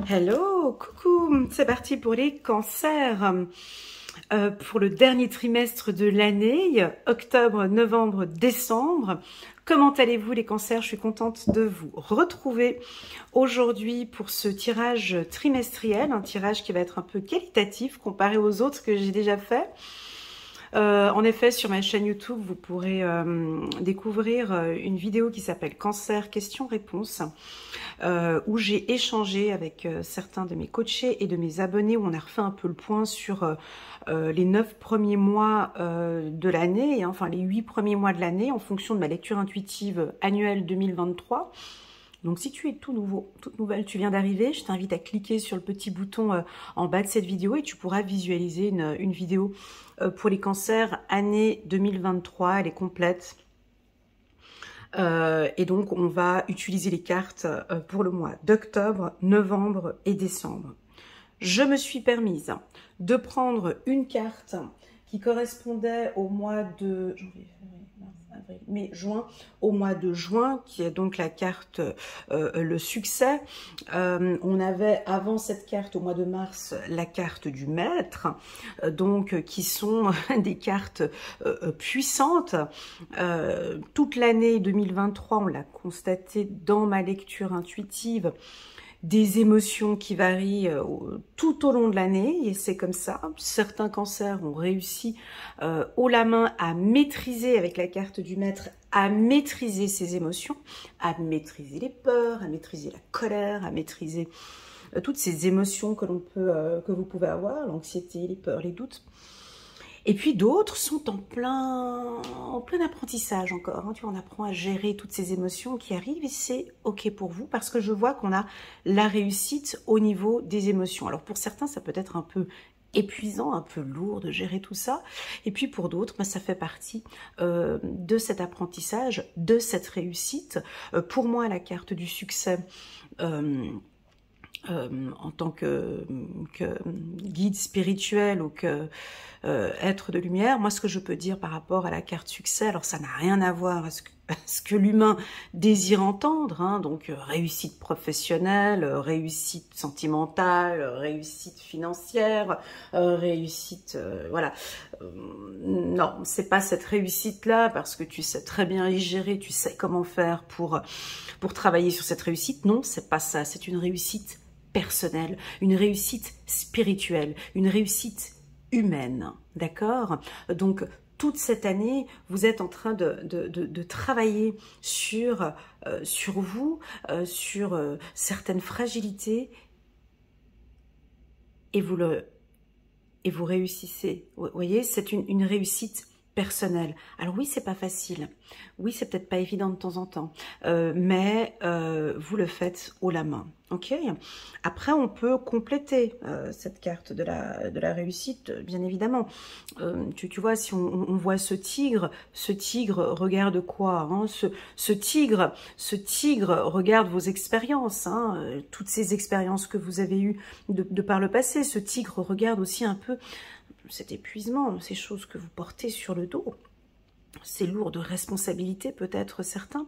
Hello, coucou, c'est parti pour les cancers. Pour le dernier trimestre de l'année, octobre, novembre, décembre. Comment allez-vous les cancers? Je suis contente de vous retrouver aujourd'hui pour ce tirage trimestriel, un tirage qui va être un peu qualitatif comparé aux autres que j'ai déjà fait. En effet, sur ma chaîne YouTube, vous pourrez découvrir une vidéo qui s'appelle Cancer questions-réponses, où j'ai échangé avec certains de mes coachés et de mes abonnés, où on a refait un peu le point sur les 9 premiers mois de l'année, enfin les 8 premiers mois de l'année, en fonction de ma lecture intuitive annuelle 2023. Donc si tu es tout nouveau, toute nouvelle, tu viens d'arriver, je t'invite à cliquer sur le petit bouton en bas de cette vidéo et tu pourras visualiser une vidéo pour les cancers année 2023, elle est complète. Et donc on va utiliser les cartes pour le mois d'octobre, novembre et décembre. Je me suis permise de prendre une carte qui correspondait au mois de janvier, février, mars, avril, mai, juin, au mois de juin, qui est donc la carte le succès. On avait avant cette carte au mois de mars la carte du maître, donc qui sont des cartes puissantes. Toute l'année 2023, on l'a constaté dans ma lecture intuitive, des émotions qui varient tout au long de l'année, et c'est comme ça. Certains cancers ont réussi haut la main à maîtriser, avec la carte du maître, à maîtriser ces émotions, à maîtriser les peurs, à maîtriser la colère, à maîtriser toutes ces émotions que vous pouvez avoir, l'anxiété, les peurs, les doutes. Et puis d'autres sont en plein apprentissage encore. Hein. Tu vois, on apprend à gérer toutes ces émotions qui arrivent et c'est OK pour vous parce que je vois qu'on a la réussite au niveau des émotions. Alors pour certains, ça peut être un peu épuisant, un peu lourd de gérer tout ça. Et puis pour d'autres, ça fait partie de cet apprentissage, de cette réussite. Pour moi, la carte du succès... en tant que guide spirituel ou que être de lumière, moi ce que je peux dire par rapport à la carte succès, alors ça n'a rien à voir à ce que l'humain désire entendre, hein, donc réussite professionnelle, réussite sentimentale, réussite financière, réussite, voilà. Non, c'est pas cette réussite-là parce que tu sais très bien y gérer, tu sais comment faire pour travailler sur cette réussite. Non, c'est pas ça, c'est une réussite personnelle, une réussite spirituelle, une réussite humaine, d'accord? Donc, toute cette année, vous êtes en train de travailler sur vous, sur certaines fragilités, et vous réussissez. Vous voyez, c'est une réussite personnelle. Alors oui, c'est pas facile. Oui, c'est peut-être pas évident de temps en temps, mais vous le faites haut la main. Ok. Après, on peut compléter cette carte de la réussite, bien évidemment. Tu vois, si on voit ce tigre regarde quoi, hein, ce tigre regarde vos expériences, hein, toutes ces expériences que vous avez eues de par le passé. Ce tigre regarde aussi un peu cet épuisement, ces choses que vous portez sur le dos. C'est lourd de responsabilité, peut-être certains.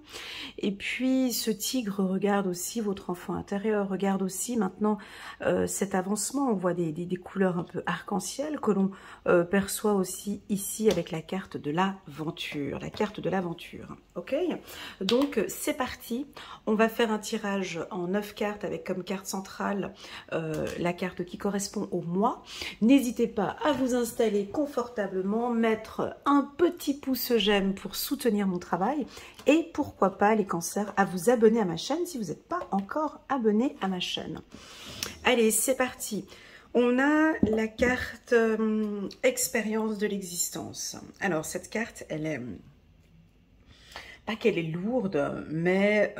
Et puis, ce tigre regarde aussi votre enfant intérieur, regarde aussi maintenant cet avancement. On voit des couleurs un peu arc-en-ciel que l'on perçoit aussi ici avec la carte de l'aventure. La carte de l'aventure, ok? Donc, c'est parti. On va faire un tirage en 9 cartes avec comme carte centrale la carte qui correspond au mois. N'hésitez pas à vous installer confortablement, mettre un petit pouce j'aime pour soutenir mon travail et pourquoi pas les cancers à vous abonner à ma chaîne si vous n'êtes pas encore abonné à ma chaîne. Allez, c'est parti. On a la carte expérience de l'existence. Alors cette carte, elle est pas qu'elle est lourde, mais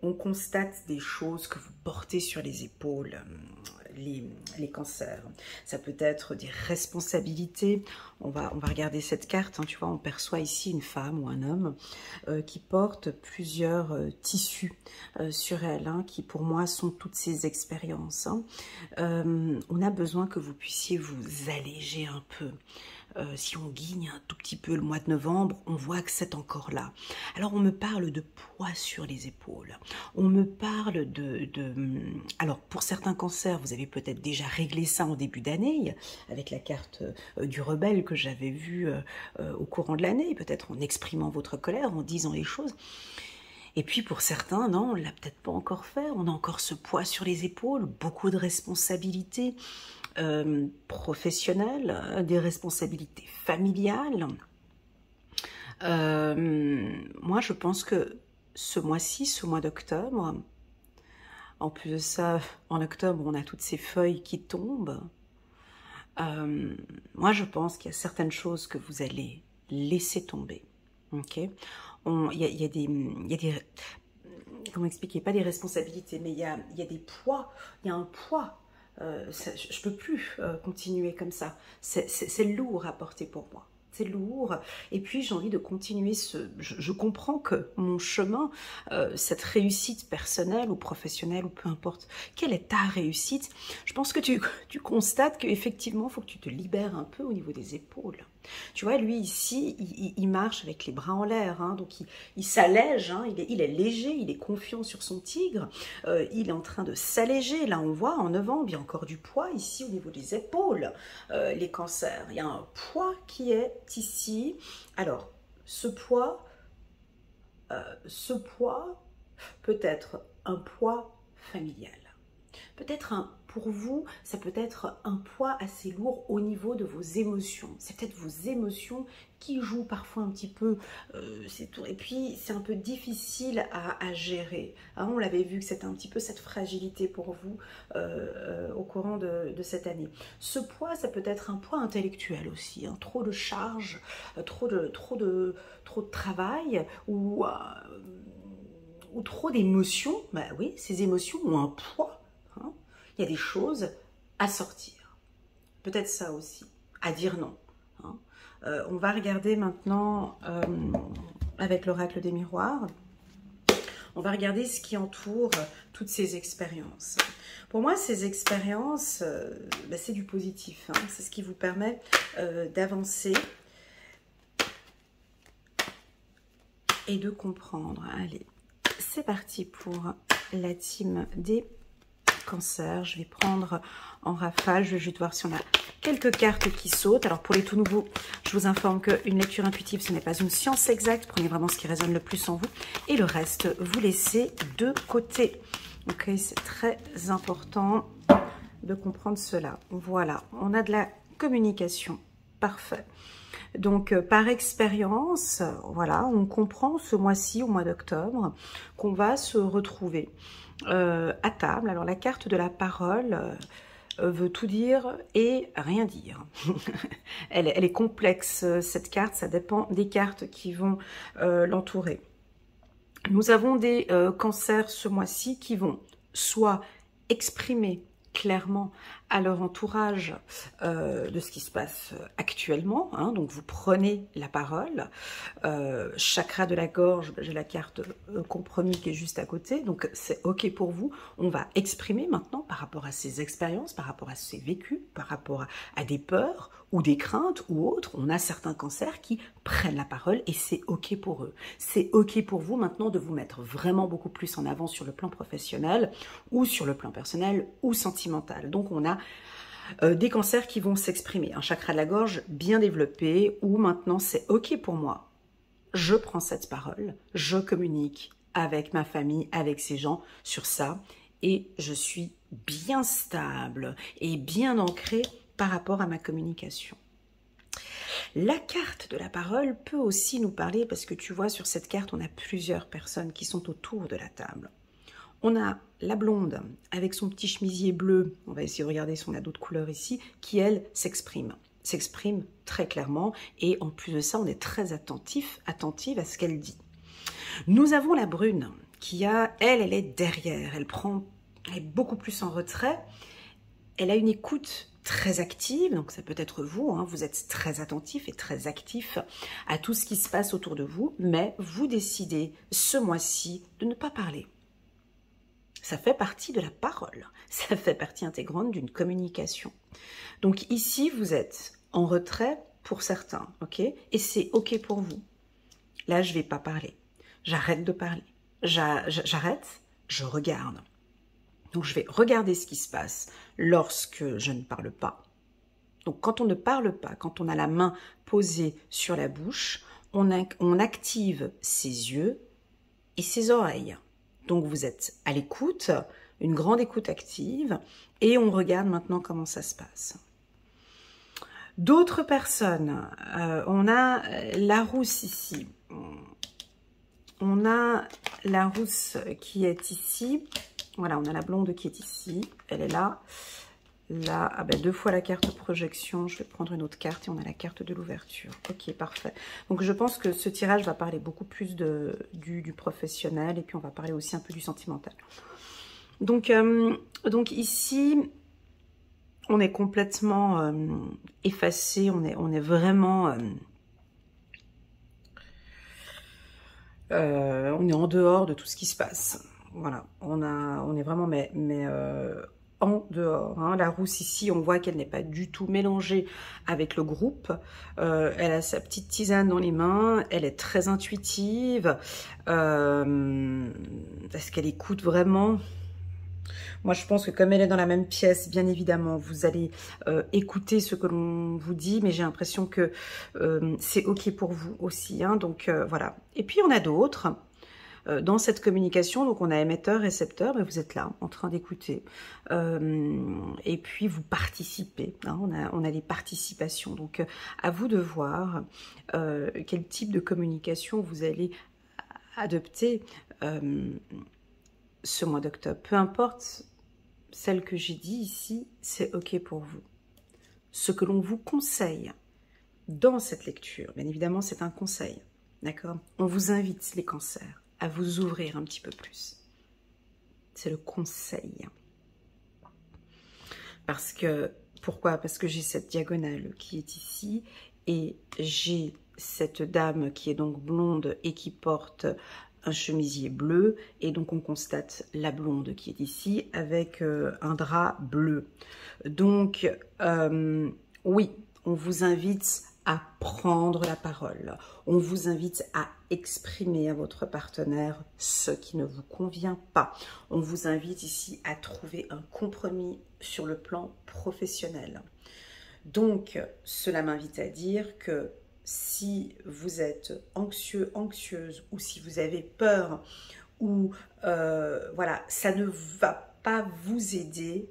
on constate des choses que vous portez sur les épaules. Les cancers. Ça peut être des responsabilités. On va regarder cette carte. Hein, tu vois, on perçoit ici une femme ou un homme qui porte plusieurs tissus sur elle, hein, qui pour moi sont toutes ces expériences. Hein. On a besoin que vous puissiez vous alléger un peu. Si on guigne un tout petit peu le mois de novembre, on voit que c'est encore là. Alors on me parle de poids sur les épaules. On me parle alors pour certains cancers, vous avez peut-être déjà réglé ça en début d'année, avec la carte du rebelle que j'avais vue au courant de l'année, peut-être en exprimant votre colère, en disant les choses. Et puis pour certains, non, on ne l'a peut-être pas encore fait, on a encore ce poids sur les épaules, beaucoup de responsabilités professionnelles, des responsabilités familiales. Moi, je pense que ce mois-ci, ce mois d'octobre, en plus de ça, en octobre, on a toutes ces feuilles qui tombent. Moi, je pense qu'il y a certaines choses que vous allez laisser tomber. Ok, il y a des, comment expliquer, pas des responsabilités, mais il y a des poids, il y a un poids. Je peux plus continuer comme ça. C'est lourd à porter pour moi. C'est lourd. Et puis j'ai envie de continuer je comprends que mon chemin, cette réussite personnelle ou professionnelle ou peu importe, quelle est ta réussite, je pense que tu constates qu'effectivement, il faut que tu te libères un peu au niveau des épaules. Tu vois, lui ici, il marche avec les bras en l'air, hein, donc il s'allège, hein, il est léger, il est confiant sur son tigre, il est en train de s'alléger. Là, on voit en novembre, il y a encore du poids ici au niveau des épaules, les cancers. Il y a un poids qui est ici. Alors, ce poids peut être un poids familial. Peut-être pour vous, ça peut être un poids assez lourd au niveau de vos émotions. C'est peut-être vos émotions qui jouent parfois un petit peu. Et puis, c'est un peu difficile à gérer. Hein, on l'avait vu que c'était un petit peu cette fragilité pour vous au courant de cette année. Ce poids, ça peut être un poids intellectuel aussi. Hein, trop de charges, trop de travail ou trop d'émotions. Bah oui, ces émotions ont un poids. Hein. Il y a des choses à sortir. Peut-être ça aussi, à dire non. Hein. On va regarder maintenant avec l'oracle des miroirs. On va regarder ce qui entoure toutes ces expériences. Pour moi, ces expériences, c'est du positif. Hein. C'est ce qui vous permet d'avancer et de comprendre. Allez, c'est parti pour la team des cancers. Je vais prendre en rafale. Je vais juste voir si on a quelques cartes qui sautent. Alors pour les tout nouveaux, je vous informe qu'une lecture intuitive, ce n'est pas une science exacte. Prenez vraiment ce qui résonne le plus en vous. Et le reste, vous laissez de côté. Ok, c'est très important de comprendre cela. Voilà, on a de la communication. Parfait. Donc, par expérience, voilà, on comprend ce mois-ci, au mois d'octobre, qu'on va se retrouver à table. Alors, la carte de la parole veut tout dire et rien dire. Elle est complexe, cette carte, ça dépend des cartes qui vont l'entourer. Nous avons des cancers ce mois-ci qui vont soit exprimer clairement à leur entourage de ce qui se passe actuellement. Hein, donc vous prenez la parole. Chakra de la gorge, j'ai la carte compromis qui est juste à côté. Donc c'est OK pour vous. On va exprimer maintenant par rapport à ces expériences, par rapport à ces vécus, par rapport à des peurs ou des craintes ou autres. On a certains cancers qui prennent la parole et c'est OK pour eux. C'est OK pour vous maintenant de vous mettre vraiment beaucoup plus en avant sur le plan professionnel ou sur le plan personnel ou sentimental. Donc on a des cancers qui vont s'exprimer. Un chakra de la gorge bien développé où maintenant c'est OK pour moi. Je prends cette parole, je communique avec ma famille, avec ces gens sur ça et je suis bien stable et bien ancrée par rapport à ma communication. La carte de la parole peut aussi nous parler parce que tu vois sur cette carte on a plusieurs personnes qui sont autour de la table. On a la blonde avec son petit chemisier bleu, on va essayer de regarder si on a d'autres couleurs ici, qui elle s'exprime très clairement et en plus de ça on est très attentive à ce qu'elle dit. Nous avons la brune qui elle est derrière, elle est beaucoup plus en retrait, elle a une écoute très active, donc ça peut être vous, hein, vous êtes très attentif et très actif à tout ce qui se passe autour de vous, mais vous décidez ce mois-ci de ne pas parler. Ça fait partie de la parole, ça fait partie intégrante d'une communication. Donc ici, vous êtes en retrait pour certains, ok? Et c'est ok pour vous. Là, je ne vais pas parler. J'arrête de parler. J'arrête, je regarde. Donc, je vais regarder ce qui se passe lorsque je ne parle pas. Donc, quand on ne parle pas, quand on a la main posée sur la bouche, on active ses yeux et ses oreilles. Donc, vous êtes à l'écoute, une grande écoute active, et on regarde maintenant comment ça se passe. D'autres personnes, on a la rousse ici. On a la rousse qui est ici. Voilà, on a la blonde qui est ici. Elle est là. Là, ah ben, 2 fois la carte projection. Je vais prendre une autre carte et on a la carte de l'ouverture. Ok, parfait. Donc, je pense que ce tirage va parler beaucoup plus du professionnel et puis on va parler aussi un peu du sentimental. Donc ici, on est complètement effacé. On est vraiment... on est en dehors de tout ce qui se passe. Voilà, on est vraiment en dehors. Hein. La rousse ici, on voit qu'elle n'est pas du tout mélangée avec le groupe. Elle a sa petite tisane dans les mains. Elle est très intuitive. Parce qu'elle écoute vraiment. Moi, je pense que comme elle est dans la même pièce, bien évidemment, vous allez écouter ce que l'on vous dit, mais j'ai l'impression que c'est OK pour vous aussi. Hein, donc, voilà. Et puis, on a d'autres dans cette communication. Donc, on a émetteur, récepteur, mais vous êtes là, en train d'écouter. Et puis, vous participez. Hein, on a des participations. Donc, à vous de voir quel type de communication vous allez adopter ce mois d'octobre. Peu importe celle que j'ai dit ici, c'est OK pour vous. Ce que l'on vous conseille dans cette lecture, bien évidemment, c'est un conseil, d'accord? On vous invite, les cancers, à vous ouvrir un petit peu plus. C'est le conseil. Parce que, pourquoi? Parce que j'ai cette diagonale qui est ici et j'ai cette dame qui est donc blonde et qui porte un chemisier bleu, et donc on constate la blonde qui est ici avec un drap bleu. Donc, oui, on vous invite à prendre la parole. On vous invite à exprimer à votre partenaire ce qui ne vous convient pas. On vous invite ici à trouver un compromis sur le plan professionnel. Donc, cela m'invite à dire que si vous êtes anxieux, anxieuse, ou si vous avez peur, ou voilà, ça ne va pas vous aider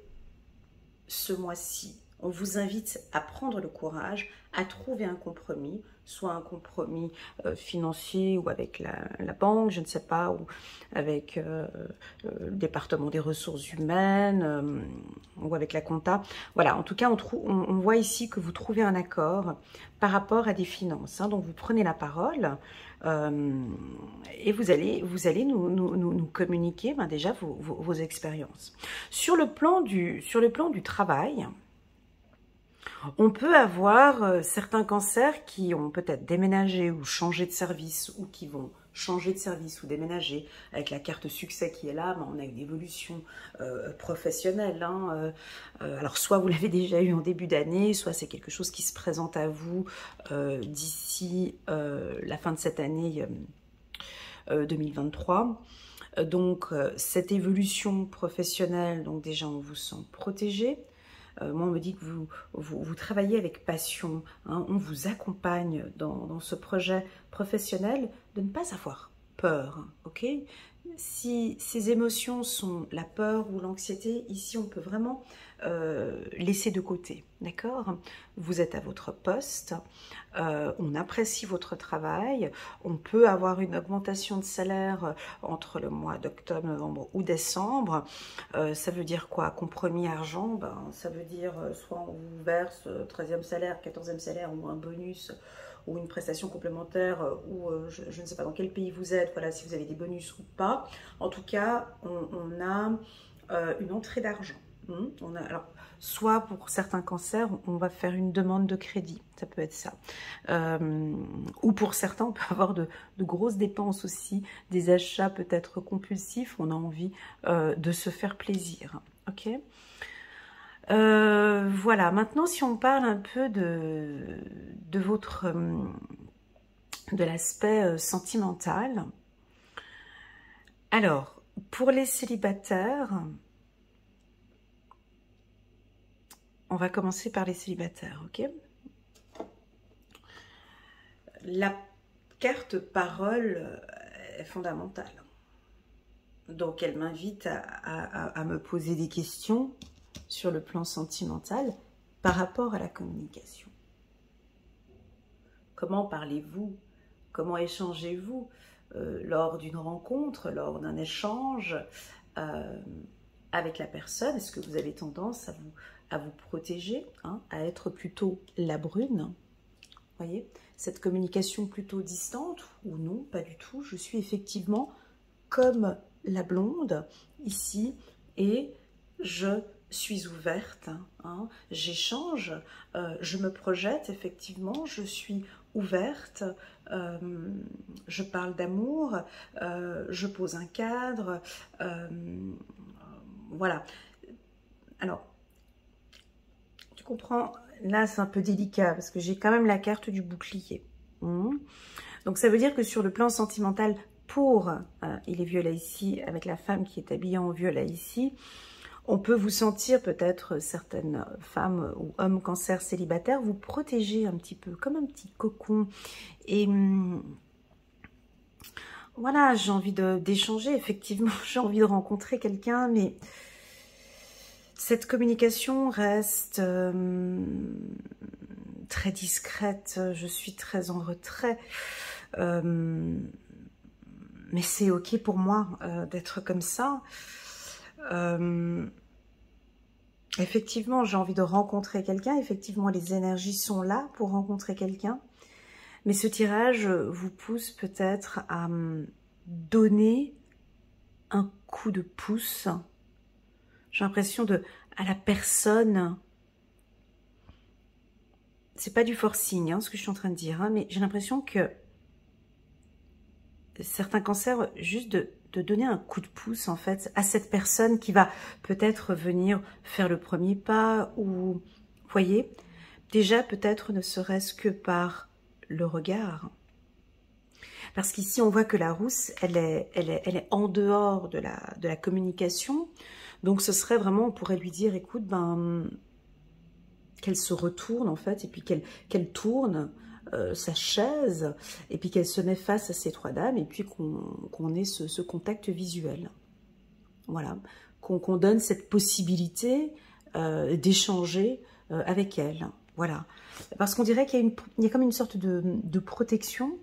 ce mois-ci. On vous invite à prendre le courage, à trouver un compromis, soit un compromis financier ou avec la banque, je ne sais pas, ou avec le département des ressources humaines, ou avec la compta. Voilà, en tout cas, on voit ici que vous trouvez un accord par rapport à des finances. Hein. Donc, vous prenez la parole et vous allez nous communiquer déjà vos expériences. Sur le plan du travail, on peut avoir certains cancers qui ont peut-être déménagé ou changé de service, ou qui vont changer de service ou déménager. Avec la carte succès qui est là, on a une évolution professionnelle. Hein, alors, soit vous l'avez déjà eu en début d'année, soit c'est quelque chose qui se présente à vous d'ici la fin de cette année 2023. Donc, cette évolution professionnelle, donc déjà, on vous sent protégé. Moi, on me dit que vous travaillez avec passion, hein, on vous accompagne dans ce projet professionnel, de ne pas avoir peur, ok? Si ces émotions sont la peur ou l'anxiété, ici, on peut vraiment laisser de côté, d'accord? Vous êtes à votre poste, on apprécie votre travail, on peut avoir une augmentation de salaire entre le mois d'octobre, novembre ou décembre. Ça veut dire quoi? Compromis argent, ça veut dire soit on vous verse 13e salaire, 14e salaire ou un bonus ou une prestation complémentaire, ou je ne sais pas dans quel pays vous êtes, voilà, si vous avez des bonus ou pas. En tout cas, on a une entrée d'argent. Alors, soit pour certains cancers, on va faire une demande de crédit, ça peut être ça. Ou pour certains, on peut avoir de grosses dépenses aussi, des achats peut-être compulsifs, on a envie de se faire plaisir. Ok ? Voilà, maintenant si on parle un peu de votre de l'aspect sentimental. Alors, pour les célibataires, on va commencer par les célibataires, ok? La carte parole est fondamentale. Donc, elle m'invite à me poser des questions sur le plan sentimental par rapport à la communication. Comment parlez-vous? Comment échangez-vous lors d'une rencontre, lors d'un échange avec la personne? Est-ce que vous avez tendance à vous protéger, hein, à être plutôt la brune? Voyez, cette communication plutôt distante ou non, pas du tout. Je suis effectivement comme la blonde ici et je suis ouverte, hein, j'échange, je me projette effectivement, je suis ouverte, je parle d'amour, je pose un cadre, voilà. Alors, tu comprends, là c'est un peu délicat parce que j'ai quand même la carte du bouclier. Donc ça veut dire que sur le plan sentimental, pour, il est violet ici, avec la femme qui est habillée en violet ici, on peut vous sentir peut-être, certaines femmes ou hommes cancer célibataires, vous protéger un petit peu, comme un petit cocon. Et voilà, j'ai envie d'échanger, effectivement, j'ai envie de rencontrer quelqu'un, mais cette communication reste très discrète, je suis très en retrait. Mais c'est ok pour moi d'être comme ça. Effectivement, j'ai envie de rencontrer quelqu'un. Effectivement, les énergies sont là pour rencontrer quelqu'un. Mais ce tirage vous pousse peut-être à donner un coup de pouce. J'ai l'impression à la personne. C'est pas du forcing, hein, ce que je suis en train de dire, hein, mais j'ai l'impression que certains cancers, juste de donner un coup de pouce en fait à cette personne qui va peut-être venir faire le premier pas ou, voyez, déjà peut-être ne serait-ce que par le regard. Parce qu'ici on voit que la rousse, elle est en dehors de la communication. Donc ce serait vraiment, on pourrait lui dire, écoute, qu'elle se retourne en fait et puis qu'elle tourne sa chaise, et puis qu'elle se met face à ces trois dames, et puis qu'on ait ce contact visuel. Voilà, qu'on donne cette possibilité d'échanger avec elle. Voilà, parce qu'on dirait qu'il y a comme une sorte de protection.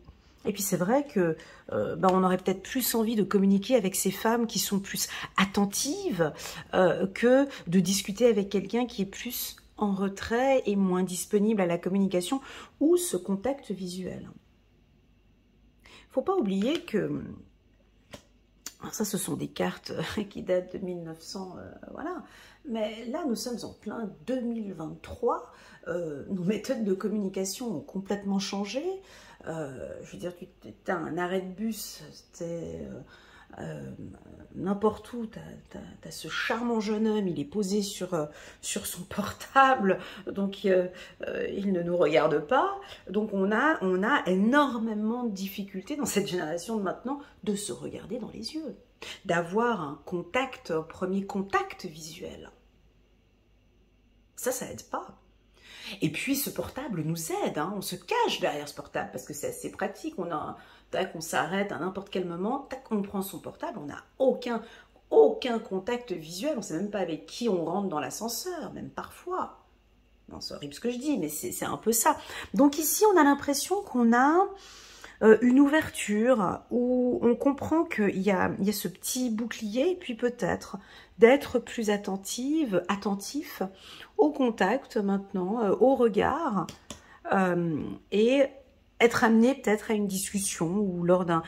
Et puis c'est vrai que on aurait peut-être plus envie de communiquer avec ces femmes qui sont plus attentives que de discuter avec quelqu'un qui est plus en retrait et moins disponible à la communication ou ce contact visuel. Il ne faut pas oublier que, alors ça ce sont des cartes qui datent de 1900, voilà, mais là nous sommes en plein 2023, nos méthodes de communication ont complètement changé. Je veux dire, tu as un arrêt de bus, n'importe où, tu as ce charmant jeune homme, il est posé sur son portable, donc il ne nous regarde pas. Donc on a énormément de difficultés dans cette génération de maintenant de se regarder dans les yeux, d'avoir un premier contact visuel. Ça aide pas. Et puis ce portable nous aide, hein, on se cache derrière ce portable parce que c'est assez pratique, on s'arrête à n'importe quel moment, tac, on prend son portable, on n'a aucun contact visuel, on ne sait même pas avec qui on rentre dans l'ascenseur, même parfois. Non, c'est horrible ce que je dis, mais c'est un peu ça. Donc ici, on a l'impression qu'on a une ouverture où on comprend qu'il y a ce petit bouclier, et puis peut-être d'être plus attentif au contact maintenant, au regard, et être amené peut-être à une discussion ou lors d'un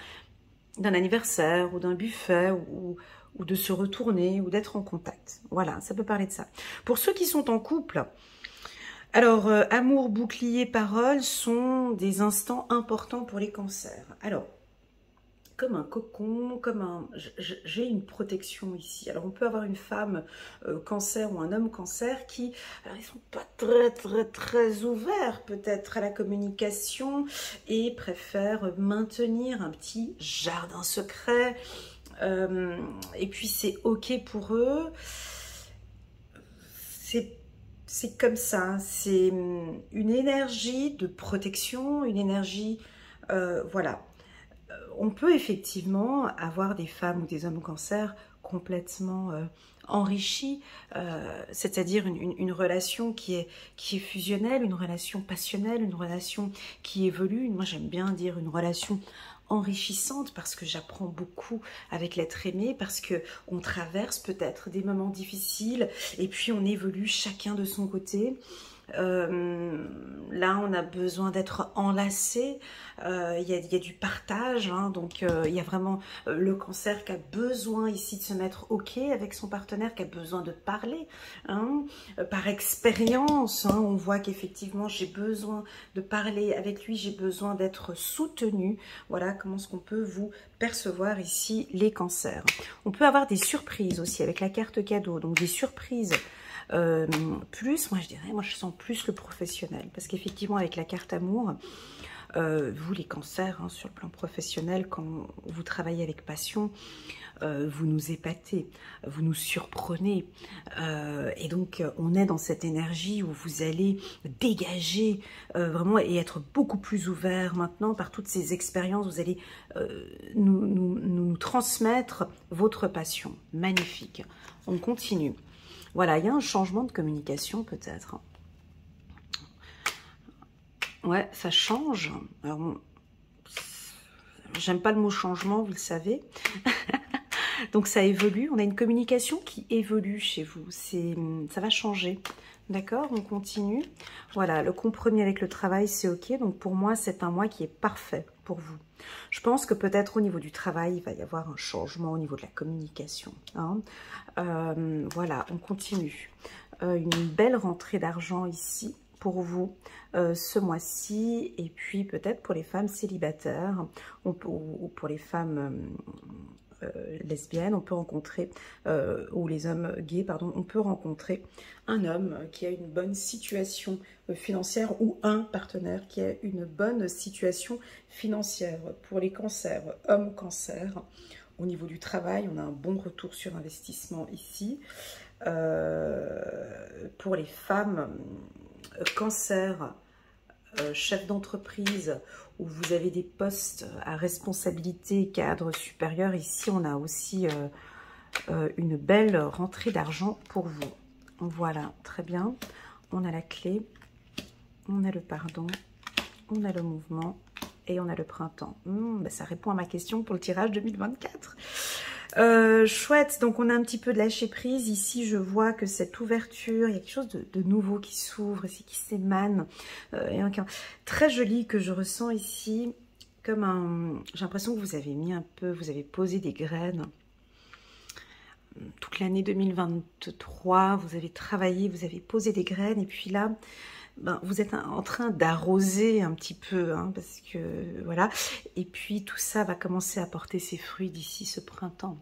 anniversaire ou d'un buffet ou de se retourner ou d'être en contact. Voilà, ça peut parler de ça. Pour ceux qui sont en couple, alors, amour, bouclier, parole sont des instants importants pour les cancers. Alors, comme un cocon, comme un... J'ai une protection ici. Alors, on peut avoir une femme cancer ou un homme cancer qui... Alors, ils sont pas très ouverts peut-être à la communication et préfèrent maintenir un petit jardin secret. Et puis, c'est OK pour eux. C'est comme ça. C'est une énergie de protection, une énergie... voilà. On peut effectivement avoir des femmes ou des hommes cancer complètement enrichis, c'est-à-dire une relation qui est fusionnelle, une relation passionnelle, une relation qui évolue. Moi, j'aime bien dire une relation enrichissante parce que j'apprends beaucoup avec l'être aimé, parce que on traverse peut-être des moments difficiles et puis on évolue chacun de son côté. Là, on a besoin d'être enlacé. Il y a du partage, hein, donc il y a vraiment le cancer qui a besoin ici de se mettre OK avec son partenaire, qui a besoin de parler, hein, par expérience. Hein, on voit qu'effectivement, j'ai besoin de parler avec lui, j'ai besoin d'être soutenue. Voilà comment est-ce qu'on peut vous percevoir ici les cancers. On peut avoir des surprises aussi avec la carte cadeau, donc des surprises. Plus, moi je dirais, moi je sens plus le professionnel, parce qu'effectivement avec la carte amour, vous les cancers, hein, sur le plan professionnel, quand vous travaillez avec passion, vous nous épatez, vous nous surprenez, et donc on est dans cette énergie où vous allez dégager vraiment et être beaucoup plus ouvert maintenant par toutes ces expériences. Vous allez nous transmettre votre passion. Magnifique. On continue. Voilà, il y a un changement de communication peut-être. Ouais, ça change. Alors, j'aime pas le mot changement, vous le savez. Donc ça évolue. On a une communication qui évolue chez vous. Ça va changer. D'accord, on continue. Voilà, le compromis avec le travail, c'est OK. Donc pour moi, c'est un mois qui est parfait pour vous. Je pense que peut-être au niveau du travail, il va y avoir un changement au niveau de la communication. Hein. Voilà, on continue. Une belle rentrée d'argent ici pour vous ce mois-ci. Et puis peut-être pour les femmes célibataires ou pour les femmes... lesbiennes, on peut rencontrer, ou les hommes gays, pardon, on peut rencontrer un homme qui a une bonne situation financière ou un partenaire qui a une bonne situation financière. Pour les cancers, hommes cancer, au niveau du travail, on a un bon retour sur investissement ici. Pour les femmes, cancer, chef d'entreprise, où vous avez des postes à responsabilité, cadre supérieur, ici on a aussi une belle rentrée d'argent pour vous. Voilà, très bien. On a la clé, on a le pardon, on a le mouvement et on a le printemps. Ben ça répond à ma question pour le tirage 2024. Chouette, donc on a un petit peu de lâcher prise. Ici, je vois que cette ouverture, il y a quelque chose de nouveau qui s'ouvre ici, qui s'émane. Très joli que je ressens ici, comme un... J'ai l'impression que vous avez mis un peu, vous avez posé des graines. Toute l'année 2023, vous avez travaillé, vous avez posé des graines, et puis là... Ben, vous êtes en train d'arroser un petit peu, hein, parce que voilà. Et puis tout ça va commencer à porter ses fruits d'ici ce printemps.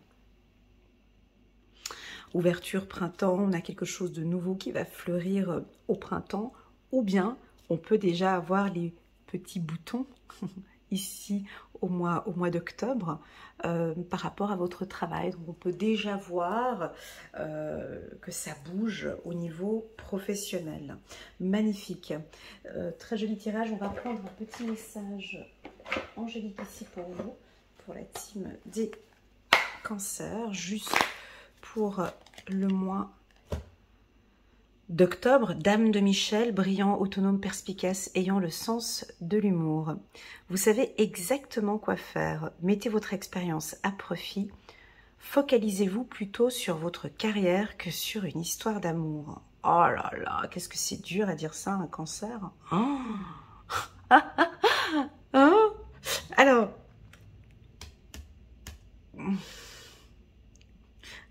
Ouverture printemps, on a quelque chose de nouveau qui va fleurir au printemps, ou bien on peut déjà avoir les petits boutons ici au mois d'octobre par rapport à votre travail. Donc on peut déjà voir que ça bouge au niveau professionnel. Magnifique. Très joli tirage. On va prendre un petit message angélique ici pour vous, pour la team des cancers, juste pour le mois d'octobre. Dame de Michel, brillant, autonome, perspicace, ayant le sens de l'humour. Vous savez exactement quoi faire. Mettez votre expérience à profit. Focalisez-vous plutôt sur votre carrière que sur une histoire d'amour. Oh là là, qu'est-ce que c'est dur à dire ça, un cancer. Oh. Oh. Alors...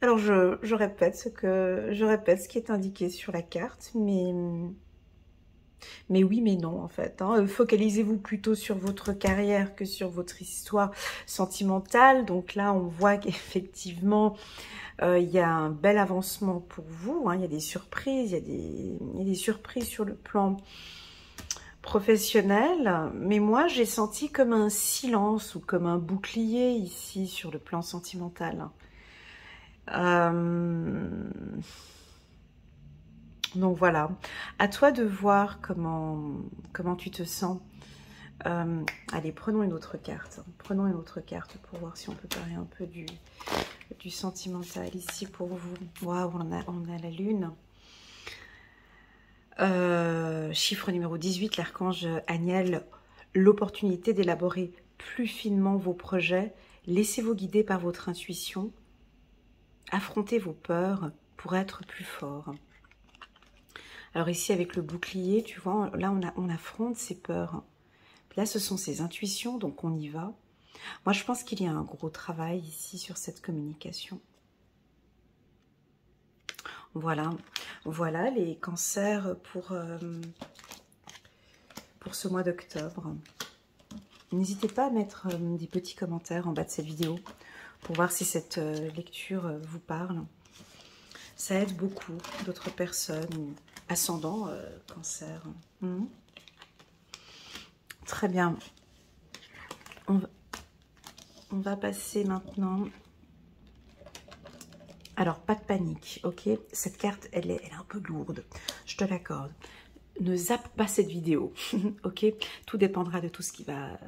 Alors, je répète ce qui est indiqué sur la carte, mais Mais oui, mais non, en fait. Hein. Focalisez-vous plutôt sur votre carrière que sur votre histoire sentimentale. Donc là, on voit qu'effectivement, il y a un bel avancement pour vous. Hein. Il y a des surprises, il y a des surprises sur le plan professionnel. Mais moi, j'ai senti comme un silence ou comme un bouclier ici sur le plan sentimental. Donc voilà, à toi de voir comment tu te sens. Allez, prenons une autre carte. Prenons une autre carte pour voir si on peut parler un peu du sentimental ici pour vous. Waouh, on a la lune. Chiffre numéro 18, l'archange Aniel. L'opportunité d'élaborer plus finement vos projets. Laissez-vous guider par votre intuition. Affrontez vos peurs pour être plus fort. Alors ici, avec le bouclier, tu vois, là, on affronte ses peurs. Là, ce sont ses intuitions, donc on y va. Moi, je pense qu'il y a un gros travail ici sur cette communication. Voilà, voilà les cancers pour ce mois d'octobre. N'hésitez pas à mettre des petits commentaires en bas de cette vidéo pour voir si cette lecture vous parle. Ça aide beaucoup d'autres personnes, ascendant cancer. Très bien. On va passer maintenant. Alors, pas de panique, ok? Cette carte, elle est un peu lourde, je te l'accorde. Ne zappe pas cette vidéo, ok? Tout dépendra de tout ce qui va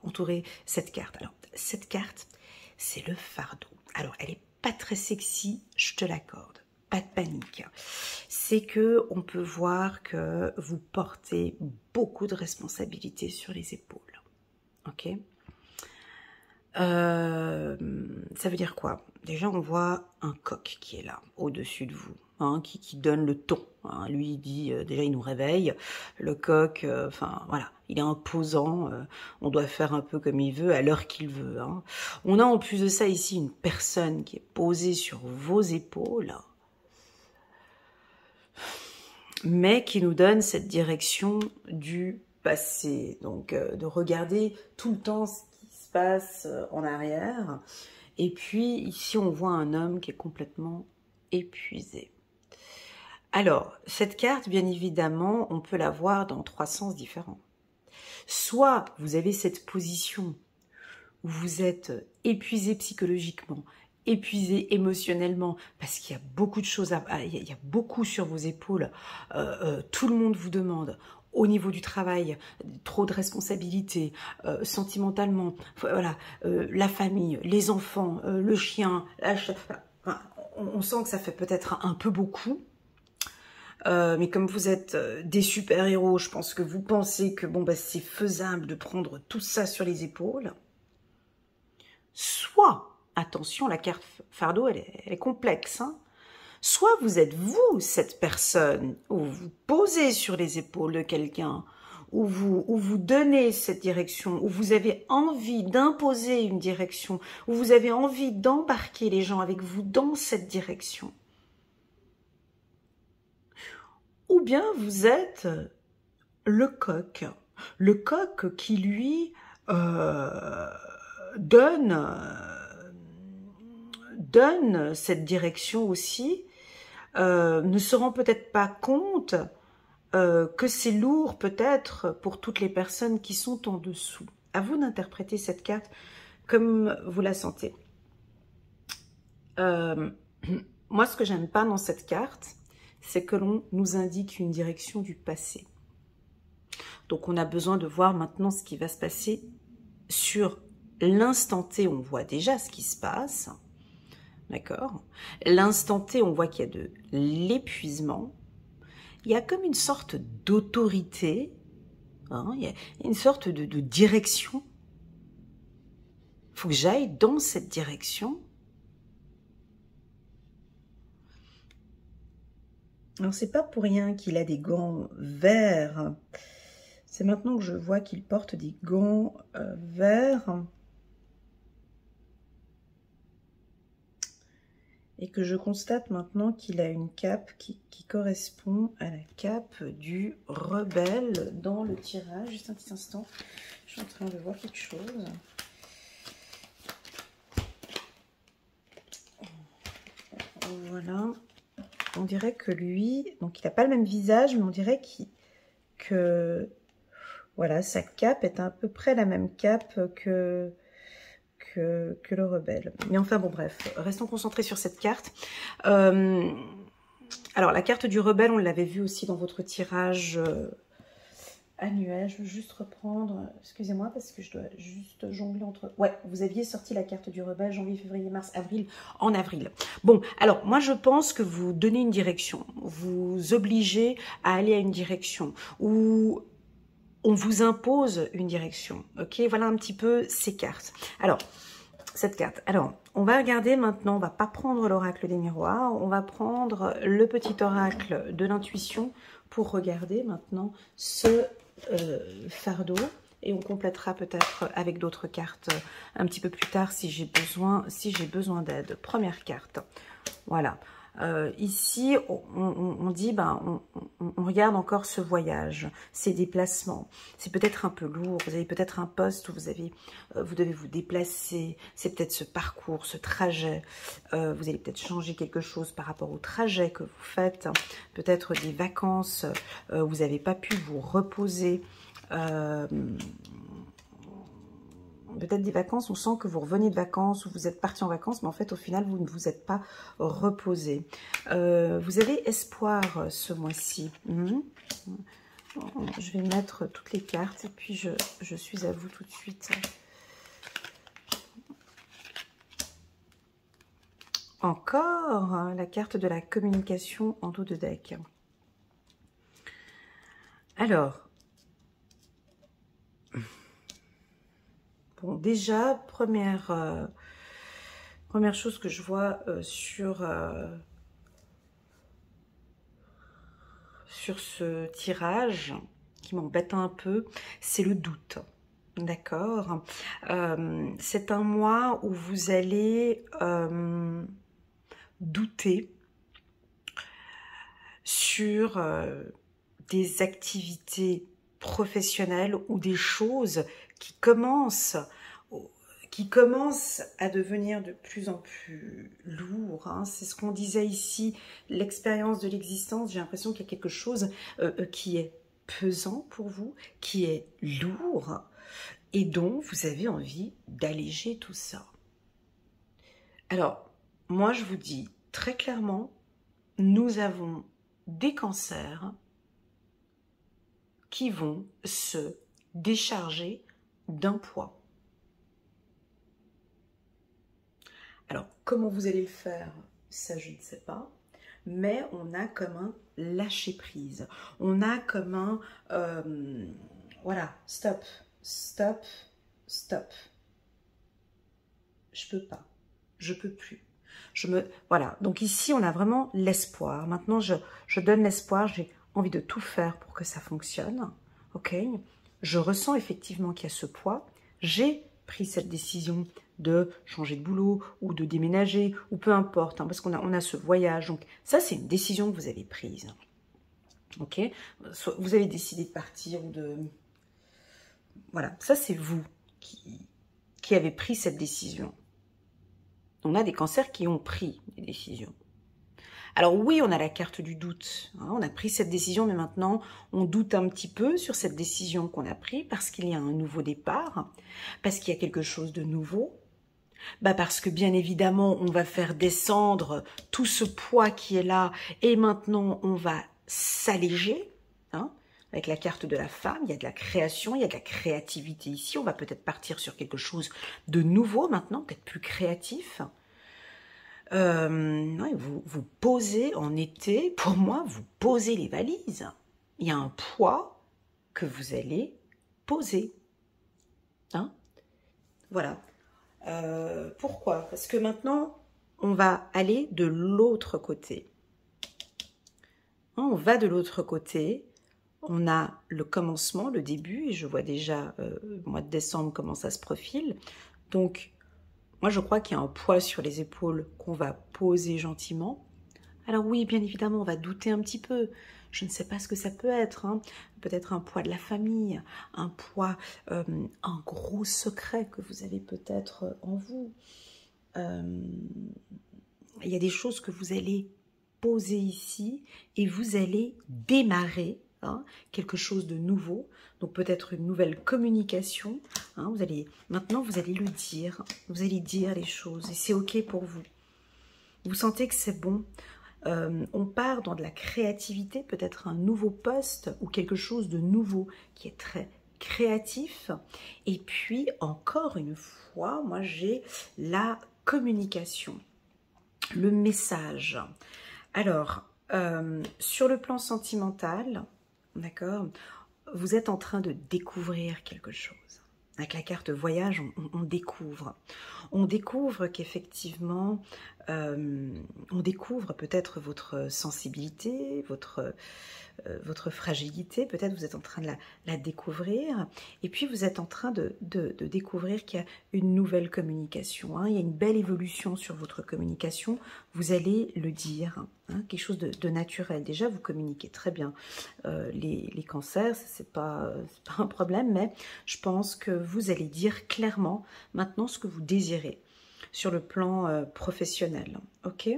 entourer cette carte. Alors, cette carte, c'est le fardeau. Alors, elle est pas très sexy, je te l'accorde. Pas de panique. C'est que on peut voir que vous portez beaucoup de responsabilités sur les épaules, ok? Ça veut dire quoi? Déjà, on voit un coq qui est là, au-dessus de vous, hein, qui donne le ton. Hein. Lui, il dit, déjà, il nous réveille. Le coq, enfin, voilà, il est imposant. On doit faire un peu comme il veut, à l'heure qu'il veut. Hein. On a en plus de ça ici une personne qui est posée sur vos épaules, mais qui nous donne cette direction du passé. Donc, de regarder tout le temps ce qui se passe en arrière. Et puis, ici, on voit un homme qui est complètement épuisé. Alors, cette carte, bien évidemment, on peut la voir dans 3 sens différents. Soit vous avez cette position où vous êtes épuisé psychologiquement, épuisé émotionnellement, parce qu'il y a beaucoup de choses, il y a beaucoup sur vos épaules, tout le monde vous demande, au niveau du travail, trop de responsabilités, sentimentalement, voilà, la famille, les enfants, le chien, on sent que ça fait peut-être un peu beaucoup, mais comme vous êtes des super-héros, je pense que vous pensez que bon, bah, c'est faisable de prendre tout ça sur les épaules. Soit, attention, la carte fardeau, elle est complexe, hein. Soit vous êtes vous, cette personne, où vous posez sur les épaules de quelqu'un, où vous donnez cette direction, où vous avez envie d'imposer une direction, où vous avez envie d'embarquer les gens avec vous dans cette direction. Ou bien vous êtes le coq qui lui donne cette direction aussi, ne se rend peut-être pas compte que c'est lourd peut-être pour toutes les personnes qui sont en dessous. À vous d'interpréter cette carte comme vous la sentez. Moi, ce que j'aime pas dans cette carte, c'est que l'on nous indique une direction du passé. Donc, on a besoin de voir maintenant ce qui va se passer sur l'instant T. On voit déjà ce qui se passe. D'accord? L'instant T, on voit qu'il y a de l'épuisement. Il y a comme une sorte d'autorité. Hein, il y a une sorte de direction. Il faut que j'aille dans cette direction. Alors, c'est pas pour rien qu'il a des gants verts. C'est maintenant que je vois qu'il porte des gants verts. et que je constate maintenant qu'il a une cape qui correspond à la cape du rebelle dans le tirage. Juste un petit instant, je suis en train de voir quelque chose. Voilà, on dirait que lui, donc il n'a pas le même visage, mais on dirait que voilà, sa cape est à peu près la même cape que le rebelle. Mais enfin bon, bref, restons concentrés sur cette carte. Alors la carte du rebelle, on l'avait vu aussi dans votre tirage annuel. Je veux juste reprendre, excusez-moi parce que je dois juste jongler entre... Ouais, vous aviez sorti la carte du rebelle, janvier, février, mars, avril, en avril. Bon, alors moi je pense que vous donnez une direction, vous obligez à aller à une direction, ou on vous impose une direction, ok? Voilà un petit peu ces cartes. Alors, cette carte. Alors, on va regarder maintenant, on va pas prendre l'oracle des miroirs, on va prendre le petit oracle de l'intuition pour regarder maintenant ce fardeau. Et on complétera peut-être avec d'autres cartes un petit peu plus tard si j'ai besoin d'aide. Première carte, voilà. Ici, on dit, ben, on regarde encore ce voyage, ces déplacements. C'est peut-être un peu lourd, vous avez peut-être un poste où vous devez vous déplacer. C'est peut-être ce parcours, ce trajet. Vous allez peut-être changer quelque chose par rapport au trajet que vous faites. Peut-être des vacances, vous n'avez pas pu vous reposer. Peut-être des vacances, on sent que vous revenez de vacances ou vous êtes parti en vacances, mais en fait, au final, vous ne vous êtes pas reposé. Vous avez espoir ce mois-ci. Je vais mettre toutes les cartes et puis je suis à vous tout de suite. Encore la carte de la communication en dos de deck. Alors, bon, déjà, première chose que je vois sur ce tirage, qui m'embête un peu, c'est le doute. D'accord. C'est un mois où vous allez douter sur des activités professionnelles ou des choses qui commencent à devenir de plus en plus lourd. Hein. C'est ce qu'on disait ici, l'expérience de l'existence. J'ai l'impression qu'il y a quelque chose qui est pesant pour vous, qui est lourd et dont vous avez envie d'alléger tout ça. Alors, moi je vous dis très clairement, nous avons des cancers qui vont se décharger d'un poids. Alors, comment vous allez le faire, ça je ne sais pas, mais on a comme un lâcher-prise. On a comme un, voilà, stop, stop, stop. Je peux pas, je peux plus. Voilà, donc ici on a vraiment l'espoir. Maintenant, je donne l'espoir, j'ai envie de tout faire pour que ça fonctionne, ok? Je ressens effectivement qu'il y a ce poids, j'ai pris cette décision de changer de boulot ou de déménager ou peu importe, hein, parce qu'on a ce voyage. Donc ça, c'est une décision que vous avez prise. Ok, vous avez décidé de partir ou de... Voilà, ça c'est vous qui avez pris cette décision. On a des cancers qui ont pris des décisions. Alors oui, on a la carte du doute. Hein, on a pris cette décision, mais maintenant, on doute un petit peu sur cette décision qu'on a prise parce qu'il y a un nouveau départ, parce qu'il y a quelque chose de nouveau. Bah parce que bien évidemment, on va faire descendre tout ce poids qui est là et maintenant, on va s'alléger. Hein, avec la carte de la femme, il y a de la création, il y a de la créativité ici. On va peut-être partir sur quelque chose de nouveau maintenant, peut-être plus créatif. Vous posez en été, pour moi, vous posez les valises. Il y a un poids que vous allez poser. Hein, voilà. Pourquoi? Parce que maintenant, on va aller de l'autre côté. Hein, on va de l'autre côté. On a le commencement, le début, et je vois déjà le mois de décembre comment ça se profile. Donc, Moi, je crois qu'il y a un poids sur les épaules qu'on va poser gentiment. Alors oui, bien évidemment, on va douter un petit peu. Je ne sais pas ce que ça peut être. Hein. Peut-être un poids de la famille, un poids, un gros secret que vous avez peut-être en vous. Il y a des choses que vous allez poser ici et vous allez démarrer quelque chose de nouveau. Donc peut-être une nouvelle communication. Hein, maintenant, vous allez le dire. Vous allez dire les choses et c'est OK pour vous. Vous sentez que c'est bon. On part dans de la créativité, peut-être un nouveau poste ou quelque chose de nouveau qui est très créatif. Et puis, encore une fois, moi j'ai la communication, le message. Alors, sur le plan sentimental, d'accord, vous êtes en train de découvrir quelque chose. Avec la carte voyage, on découvre. On découvre qu'effectivement, on découvre peut-être votre sensibilité, votre fragilité. Peut-être vous êtes en train de la découvrir. Et puis, vous êtes en train de découvrir qu'il y a une nouvelle communication. Hein. Il y a une belle évolution sur votre communication. Vous allez le dire. Hein, quelque chose de naturel. Déjà, vous communiquez très bien. Les cancers, c'est pas un problème, mais je pense que vous allez dire clairement maintenant ce que vous désirez sur le plan professionnel. Ok.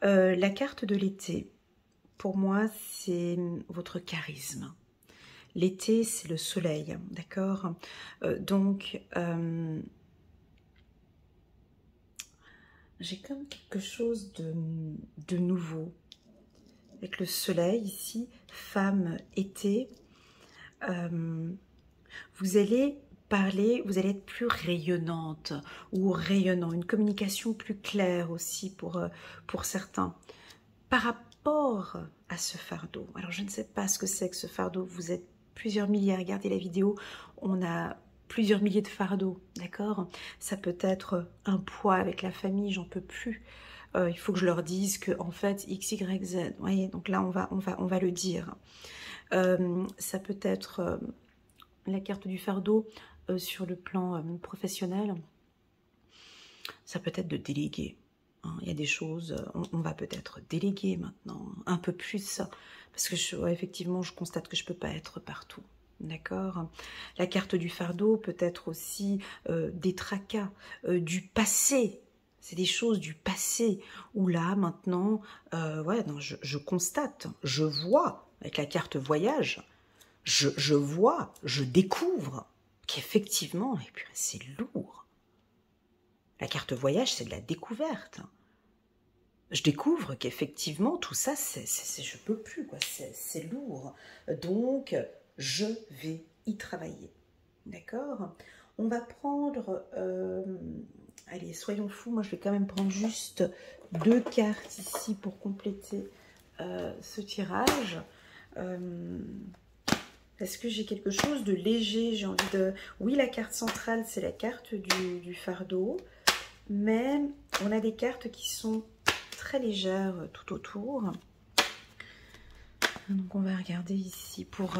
La carte de l'été, pour moi, c'est votre charisme. L'été, c'est le soleil, d'accord. Donc, j'ai comme quelque chose de nouveau. Avec le soleil ici, femme, été, vous allez parler, vous allez être plus rayonnante ou rayonnant, une communication plus claire aussi pour certains. Par rapport à ce fardeau, alors je ne sais pas ce que c'est que ce fardeau, vous êtes plusieurs milliers à regarder la vidéo, on a plusieurs milliers de fardeaux, d'accord. Ça peut être un poids avec la famille, j'en peux plus. Il faut que je leur dise que en fait X, Y, Z. Vous voyez, donc là on va le dire. Ça peut être la carte du fardeau sur le plan professionnel. Ça peut être de déléguer. Hein. Il y a des choses, on va peut-être déléguer maintenant un peu plus parce que effectivement je constate que je peux pas être partout. D'accord. La carte du fardeau peut être aussi des tracas, du passé. C'est des choses du passé où là, maintenant, ouais, non, je constate, je vois, avec la carte voyage, je vois, je découvre qu'effectivement, et puis c'est lourd. La carte voyage, c'est de la découverte. Je découvre qu'effectivement, tout ça, je peux plus, quoi. C'est lourd. Donc, je vais y travailler. D'accord? On va prendre... allez, soyons fous. Moi, je vais quand même prendre juste 2 cartes ici pour compléter ce tirage. Est-ce que j'ai quelque chose de léger? J'ai envie de... Oui, la carte centrale, c'est la carte du fardeau. Mais on a des cartes qui sont très légères tout autour. Donc, on va regarder ici pour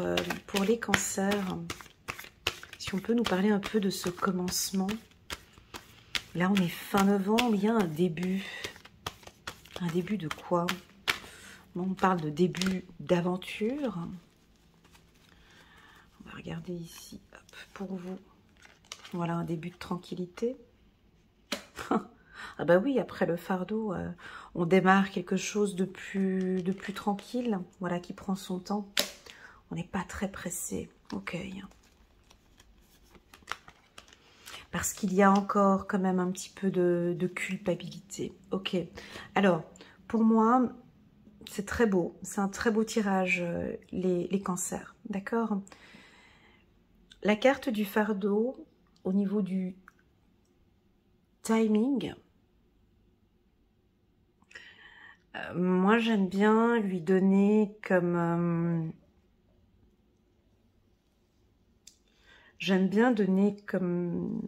les cancers. Si on peut nous parler un peu de ce commencement. Là, on est fin novembre, il y a un début. Un début de quoi? On parle de début d'aventure. On va regarder ici, hop, pour vous. Voilà, un début de tranquillité. Ah bah oui, après le fardeau, on démarre quelque chose de plus tranquille. Voilà, qui prend son temps. On n'est pas très pressé. Ok. Parce qu'il y a encore quand même un petit peu de culpabilité. Ok. Alors, pour moi, c'est très beau. C'est un très beau tirage, les cancers. D'accord? La carte du fardeau, au niveau du timing, moi, j'aime bien lui donner comme... j'aime bien donner comme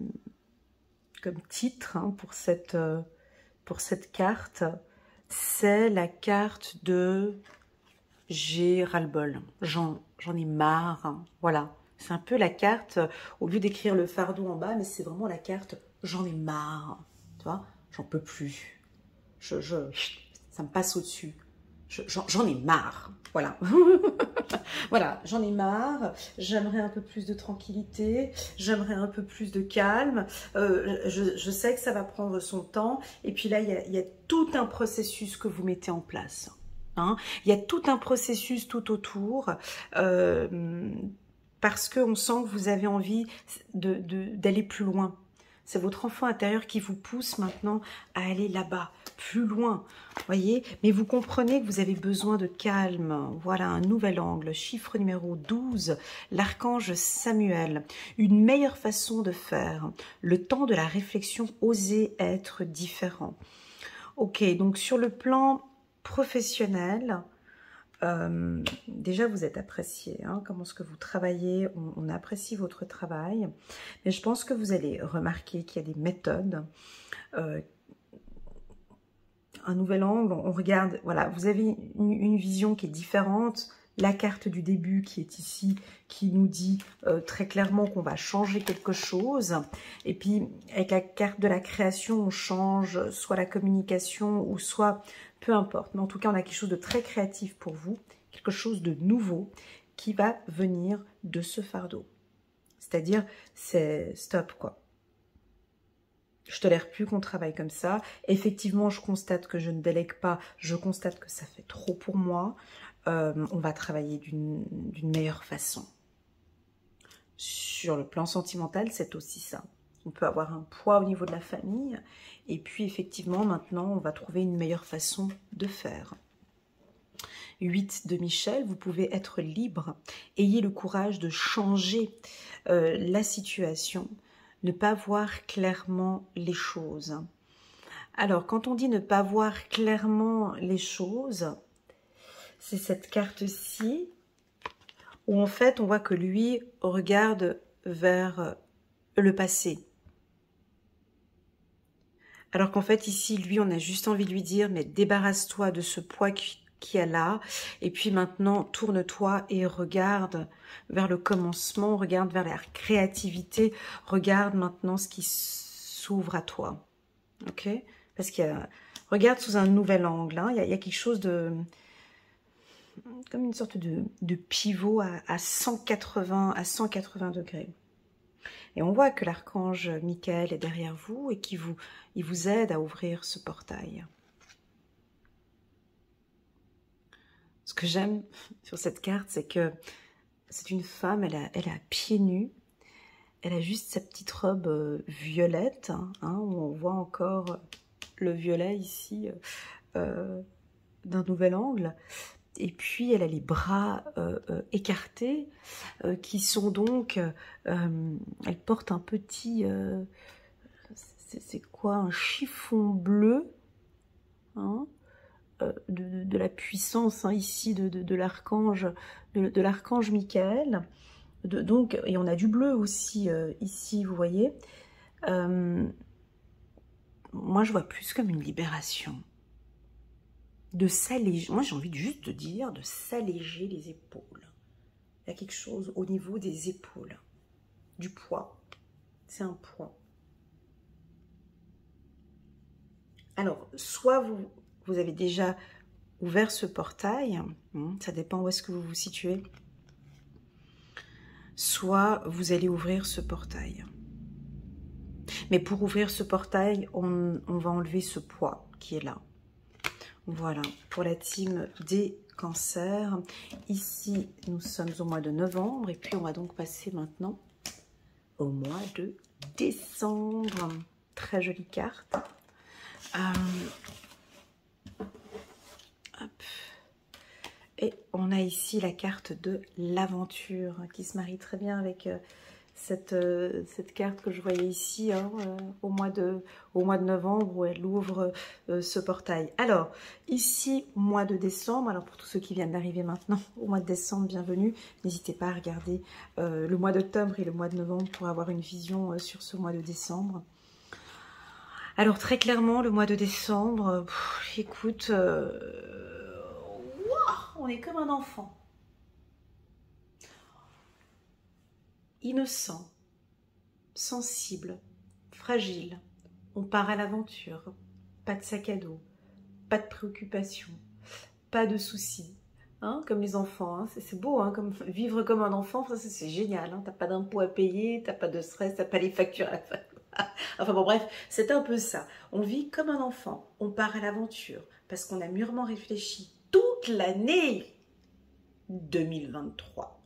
titre hein, pour cette carte. C'est la carte de « j'ai ras-le-bol ». J'en ai marre. Hein, voilà. C'est un peu la carte, au lieu d'écrire le fardeau en bas, mais c'est vraiment la carte j'en ai marre, tu vois, j'en peux plus, ça me passe au-dessus, j'en ai marre, voilà. Voilà, j'en ai marre, j'aimerais un peu plus de tranquillité, j'aimerais un peu plus de calme, je sais que ça va prendre son temps, et puis là, il y a tout un processus que vous mettez en place. Hein. Il y a tout un processus tout autour, parce qu'on sent que vous avez envie d'aller plus loin. C'est votre enfant intérieur qui vous pousse maintenant à aller là-bas, plus loin, voyez. Mais vous comprenez que vous avez besoin de calme. Voilà un nouvel angle, chiffre numéro 12, l'archange Samuel. Une meilleure façon de faire, le temps de la réflexion, oser être différent. Ok, donc sur le plan professionnel, déjà vous êtes apprécié, hein, comment est-ce que vous travaillez, on apprécie votre travail, mais je pense que vous allez remarquer qu'il y a des méthodes, un nouvel angle, on regarde, voilà, vous avez une vision qui est différente, la carte du début qui est ici, qui nous dit très clairement qu'on va changer quelque chose, et puis avec la carte de la création, on change soit la communication, ou soit, peu importe, mais en tout cas on a quelque chose de très créatif pour vous, quelque chose de nouveau qui va venir de ce fardeau. C'est-à-dire, c'est stop quoi. Je tolère plus qu'on travaille comme ça. Effectivement, je constate que je ne délègue pas. Je constate que ça fait trop pour moi. On va travailler d'une meilleure façon. Sur le plan sentimental, c'est aussi ça. On peut avoir un poids au niveau de la famille. Et puis, effectivement, maintenant, on va trouver une meilleure façon de faire. 8 de Michel, vous pouvez être libre. Ayez le courage de changer la situation. Ne pas voir clairement les choses. Alors, quand on dit ne pas voir clairement les choses, c'est cette carte-ci, où en fait, on voit que lui regarde vers le passé. Alors qu'en fait, ici, lui, on a juste envie de lui dire, mais débarrasse-toi de ce poids qui est là, et puis maintenant, tourne-toi et regarde vers le commencement, regarde vers la créativité, regarde maintenant ce qui s'ouvre à toi, ok? Parce qu'il y a, regarde sous un nouvel angle, hein, il y a quelque chose de, comme une sorte de pivot à 180 degrés. Et on voit que l'archange Michael est derrière vous et il vous aide à ouvrir ce portail. Ce que j'aime sur cette carte, c'est que c'est une femme, elle a pieds nus, elle a juste sa petite robe violette, hein, où on voit encore le violet ici d'un nouvel angle. Et puis elle a les bras écartés, qui sont donc, elle porte un petit, c'est quoi, un chiffon bleu, hein, de la puissance hein, ici de l'archange Michael. Donc, et on a du bleu aussi ici, vous voyez. Moi, je vois plus comme une libération. De s'alléger. Moi, j'ai envie juste de dire de s'alléger les épaules. Il y a quelque chose au niveau des épaules. Du poids. C'est un poids. Alors, soit vous avez déjà ouvert ce portail, ça dépend où est-ce que vous vous situez, soit vous allez ouvrir ce portail. Mais pour ouvrir ce portail, on va enlever ce poids qui est là. Voilà, pour la team des cancers. Ici, nous sommes au mois de novembre et puis on va donc passer maintenant au mois de décembre. Très jolie carte. Hop. Et on a ici la carte de l'aventure qui se marie très bien avec cette carte que je voyais ici hein, au mois de novembre où elle ouvre ce portail. Alors ici mois de décembre, alors pour tous ceux qui viennent d'arriver maintenant au mois de décembre, bienvenue, n'hésitez pas à regarder le mois d'octobre et le mois de novembre pour avoir une vision sur ce mois de décembre. Alors très clairement le mois de décembre, écoute, on est comme un enfant. Innocent, sensible, fragile. On part à l'aventure. Pas de sac à dos. Pas de préoccupations. Pas de soucis. Hein, comme les enfants. Hein. C'est beau, hein, comme, vivre comme un enfant, c'est génial. Hein. T'as pas d'impôts à payer, t'as pas de stress, t'as pas les factures à la fin. Enfin bon, bref, c'est un peu ça. On vit comme un enfant. On part à l'aventure parce qu'on a mûrement réfléchi toute l'année 2023.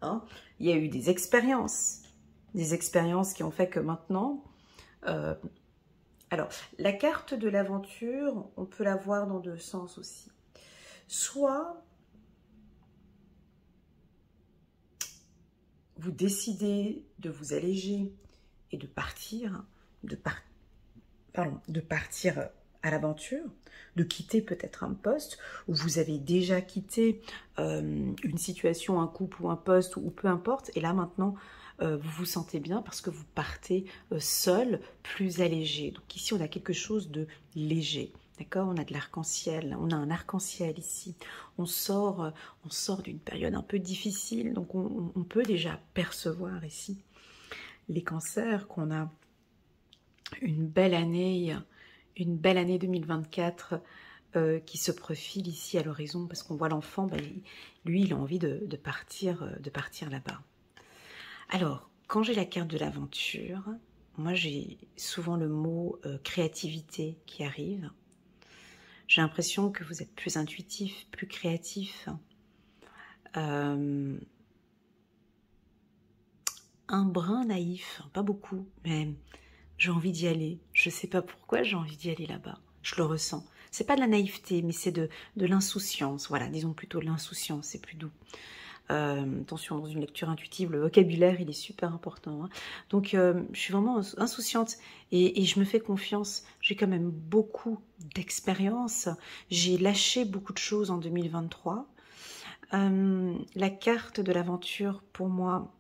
Hein. Il y a eu des expériences qui ont fait que maintenant... alors, la carte de l'aventure, on peut la voir dans deux sens aussi. Soit vous décidez de vous alléger et de partir, de partir à l'aventure, de quitter peut-être un poste où vous avez déjà quitté une situation, un couple ou un poste ou peu importe, et là maintenant vous vous sentez bien parce que vous partez seul, plus allégé. Donc ici on a quelque chose de léger. D'accord, on a de l'arc-en-ciel, on a un arc-en-ciel ici. On sort d'une période un peu difficile, donc on peut déjà percevoir ici les cancers qu'on a une belle année 2024 qui se profile ici à l'horizon parce qu'on voit l'enfant, ben, lui il a envie de partir là-bas. Alors, quand j'ai la carte de l'aventure, moi j'ai souvent le mot créativité qui arrive. J'ai l'impression que vous êtes plus intuitif, plus créatif. Un brin naïf, pas beaucoup, mais j'ai envie d'y aller. Je ne sais pas pourquoi j'ai envie d'y aller là-bas. Je le ressens. C'est pas de la naïveté, mais c'est de l'insouciance. Voilà, disons plutôt de l'insouciance, c'est plus doux. Attention, dans une lecture intuitive, le vocabulaire, il est super important. Hein. Donc, je suis vraiment insouciante et je me fais confiance. J'ai quand même beaucoup d'expérience. J'ai lâché beaucoup de choses en 2023. La carte de l'aventure, pour moi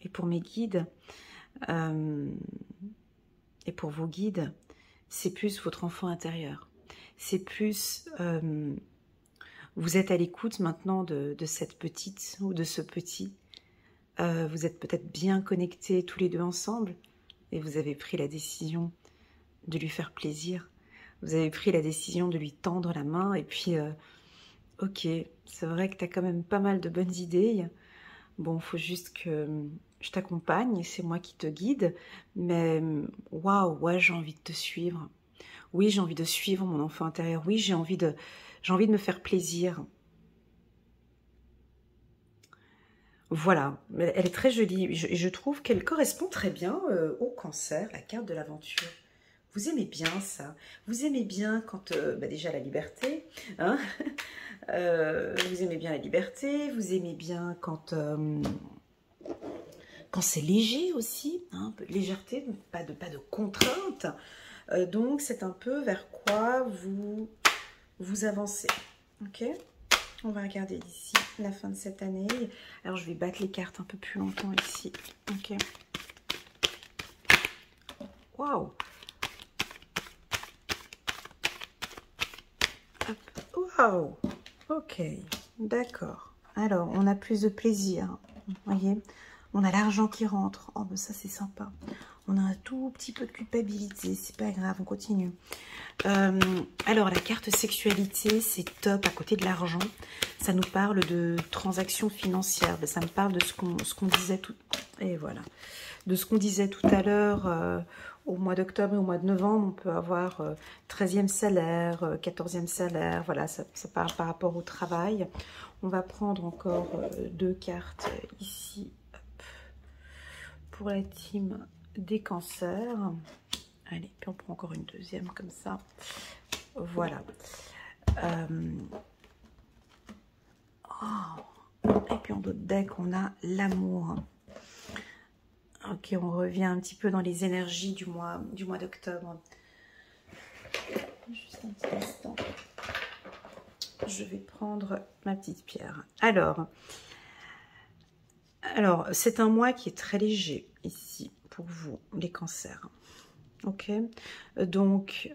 et pour mes guides, et pour vos guides, c'est plus votre enfant intérieur. C'est plus... vous êtes à l'écoute maintenant de cette petite ou de ce petit. Vous êtes peut-être bien connectés tous les deux ensemble et vous avez pris la décision de lui faire plaisir. Vous avez pris la décision de lui tendre la main et puis, ok, c'est vrai que tu as quand même pas mal de bonnes idées. Bon, il faut juste que je t'accompagne, c'est moi qui te guide, mais waouh, ouais, j'ai envie de te suivre. Oui, j'ai envie de suivre mon enfant intérieur. Oui, j'ai envie de me faire plaisir. Voilà, elle est très jolie. Je trouve qu'elle correspond très bien au cancer, la carte de l'aventure. Vous aimez bien ça. Vous aimez bien quand... déjà la liberté. Hein vous aimez bien la liberté. Vous aimez bien quand c'est léger aussi. Hein, un peu de légèreté, pas de contraintes. Donc c'est un peu vers quoi vous avancez. Ok ? On va regarder ici la fin de cette année. Alors, je vais battre les cartes un peu plus longtemps ici. Ok. Waouh. Waouh. Ok. D'accord. Alors, on a plus de plaisir. Vous voyez, on a l'argent qui rentre. Oh, ben ça, c'est sympa. On a un tout petit peu de culpabilité. C'est pas grave, on continue. Alors, la carte sexualité, c'est top à côté de l'argent. Ça nous parle de transactions financières. Ça me parle de ce qu'on disait tout... Et voilà. De ce qu'on disait tout à l'heure, au mois d'octobre et au mois de novembre, on peut avoir 13e salaire, 14e salaire. Voilà, ça parle par rapport au travail. On va prendre encore deux cartes ici hop, pour la team des cancers. Allez, puis on prend encore une deuxième comme ça. Voilà. Et puis en d'autres decks, on a l'amour. Ok, on revient un petit peu dans les énergies du mois d'octobre. Juste un petit instant. Je vais prendre ma petite pierre. Alors c'est un mois qui est très léger ici pour vous, les cancers. Ok, donc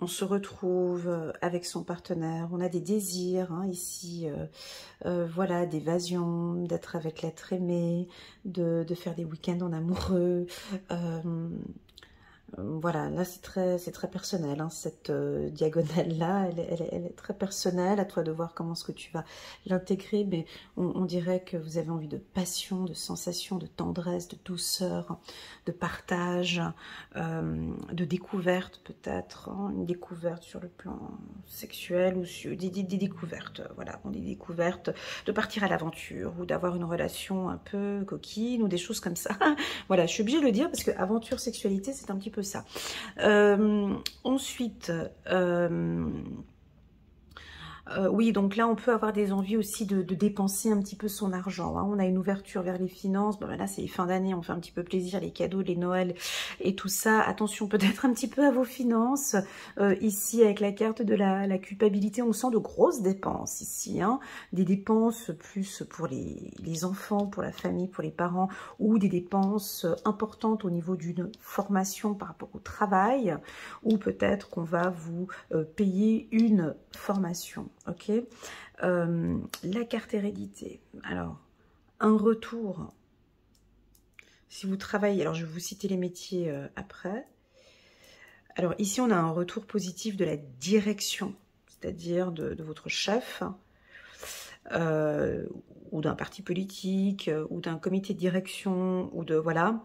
On se retrouve avec son partenaire, on a des désirs hein, ici, voilà, d'évasion, d'être avec l'être aimé, de faire des week-ends en amoureux. Voilà, là c'est très personnel, hein, cette diagonale-là, elle est très personnelle, à toi de voir comment est-ce que tu vas l'intégrer, mais on dirait que vous avez envie de passion, de sensation, de tendresse, de douceur, de partage, de découverte peut-être, hein, une découverte sur le plan sexuel ou sur des découvertes, voilà, des découvertes, de partir à l'aventure ou d'avoir une relation un peu coquine ou des choses comme ça. Voilà, je suis obligée de le dire parce que aventure, sexualité, c'est un petit peu ça. Ensuite, oui, donc là, on peut avoir des envies aussi de dépenser un petit peu son argent. Hein. On a une ouverture vers les finances. Bon, là, c'est les fins d'année, on fait un petit peu plaisir, les cadeaux, les Noëls et tout ça. Attention peut-être un petit peu à vos finances. Ici, avec la carte de la culpabilité, on sent de grosses dépenses ici. Hein. Des dépenses plus pour les enfants, pour la famille, pour les parents, ou des dépenses importantes au niveau d'une formation par rapport au travail, ou peut-être qu'on va vous payer une formation. Ok, la carte hérédité. Alors, un retour. Si vous travaillez, alors je vais vous citer les métiers après. Alors ici, on a un retour positif de la direction, c'est-à-dire de votre chef, ou d'un parti politique, ou d'un comité de direction, ou de voilà,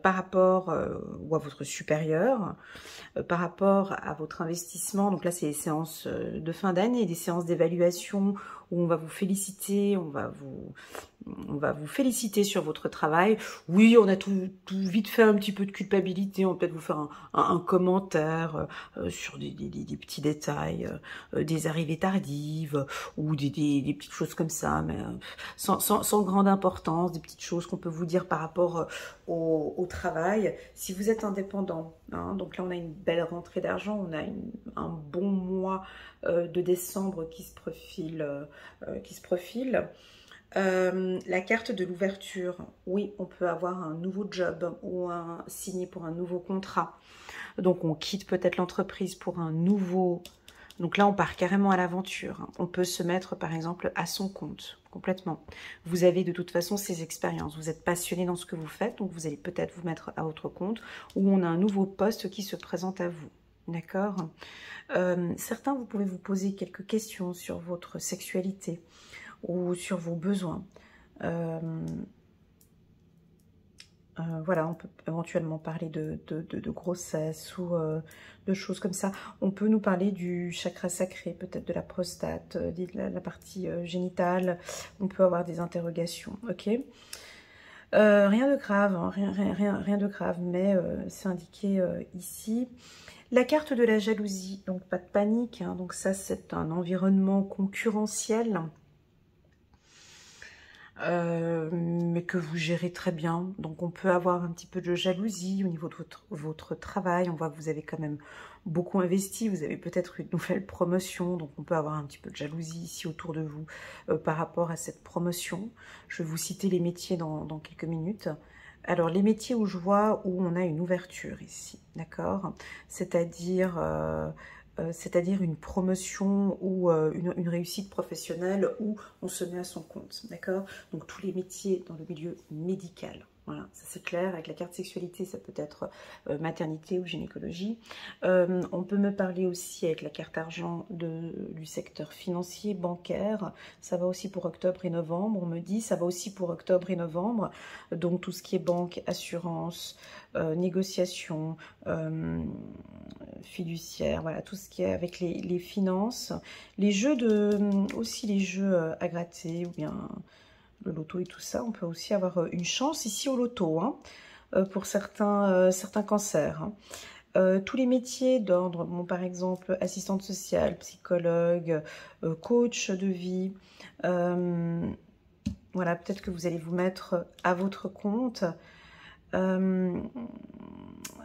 par rapport ou à votre supérieur, par rapport à votre investissement. Donc là, c'est les séances de fin d'année, des séances d'évaluation où on va vous féliciter, on va vous féliciter sur votre travail. Oui, on a tout vite fait un petit peu de culpabilité, on peut peut-être vous faire un commentaire sur des petits détails, des arrivées tardives ou des petites choses comme ça, mais sans grande importance, des petites choses qu'on peut vous dire par rapport au travail. Si vous êtes indépendant, hein, donc là on a une belle rentrée d'argent, on a un bon mois de décembre qui se profile. La carte de l'ouverture, oui, on peut avoir un nouveau job ou signer pour un nouveau contrat. Donc on quitte peut-être l'entreprise pour un nouveau... Donc là, on part carrément à l'aventure. On peut se mettre, par exemple, à son compte, complètement. Vous avez de toute façon ces expériences. Vous êtes passionné dans ce que vous faites, donc vous allez peut-être vous mettre à votre compte, ou on a un nouveau poste qui se présente à vous. D'accord. Certains, vous pouvez vous poser quelques questions sur votre sexualité ou sur vos besoins. Voilà, on peut éventuellement parler de grossesse ou de choses comme ça. On peut nous parler du chakra sacré, peut-être de la prostate, de la partie génitale. On peut avoir des interrogations, ok. Rien de grave, hein, rien de grave, mais c'est indiqué ici. La carte de la jalousie, donc pas de panique, hein, donc ça c'est un environnement concurrentiel. Mais que vous gérez très bien. Donc on peut avoir un petit peu de jalousie au niveau de votre travail. On voit que vous avez quand même beaucoup investi, vous avez peut-être une nouvelle promotion, donc on peut avoir un petit peu de jalousie ici autour de vous par rapport à cette promotion. Je vais vous citer les métiers dans quelques minutes. Alors les métiers où je vois où on a une ouverture ici, d'accord, c'est-à-dire une promotion ou une réussite professionnelle où on se met à son compte, d'accord. Donc tous les métiers dans le milieu médical, voilà, ça c'est clair. Avec la carte sexualité, ça peut être maternité ou gynécologie. On peut me parler aussi avec la carte argent du secteur financier, bancaire. Ça va aussi pour octobre et novembre. On me dit ça va aussi pour octobre et novembre. Donc tout ce qui est banque, assurance, négociation, fiduciaire, voilà, tout ce qui est avec les finances, les jeux aussi les jeux à gratter ou bien le loto et tout ça. On peut aussi avoir une chance ici au loto, hein, pour certains cancers. Hein. Tous les métiers d'ordre, bon, par exemple assistante sociale, psychologue, coach de vie, voilà, peut-être que vous allez vous mettre à votre compte.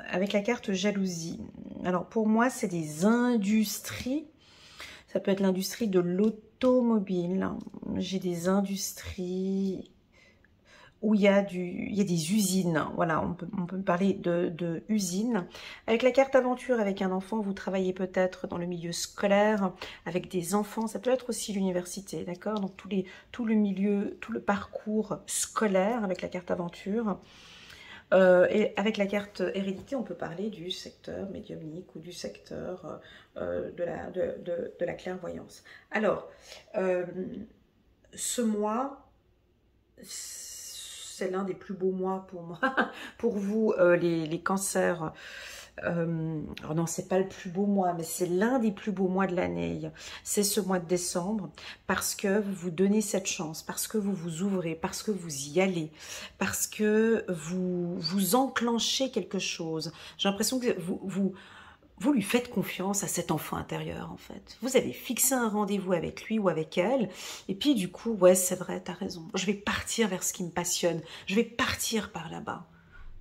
Avec la carte jalousie. Alors pour moi, c'est des industries. Ça peut être l'industrie de l'automobile. J'ai des industries où il y a des usines. Voilà, on peut parler de usines. Avec la carte aventure, avec un enfant, vous travaillez peut-être dans le milieu scolaire, avec des enfants, ça peut être aussi l'université, d'accord? Donc tout le milieu, tout le parcours scolaire avec la carte aventure. Et avec la carte hérédité, on peut parler du secteur médiumnique ou du secteur de la clairvoyance. Alors, ce mois, c'est l'un des plus beaux mois pour moi, pour vous, les cancers. Alors non, c'est pas le plus beau mois, mais c'est l'un des plus beaux mois de l'année. C'est ce mois de décembre, parce que vous vous donnez cette chance, parce que vous vous ouvrez, parce que vous y allez, parce que vous enclenchez quelque chose. J'ai l'impression que vous lui faites confiance à cet enfant intérieur, en fait. Vous avez fixé un rendez-vous avec lui ou avec elle, et puis du coup, ouais, c'est vrai, t'as raison. Je vais partir vers ce qui me passionne. Je vais partir par là-bas.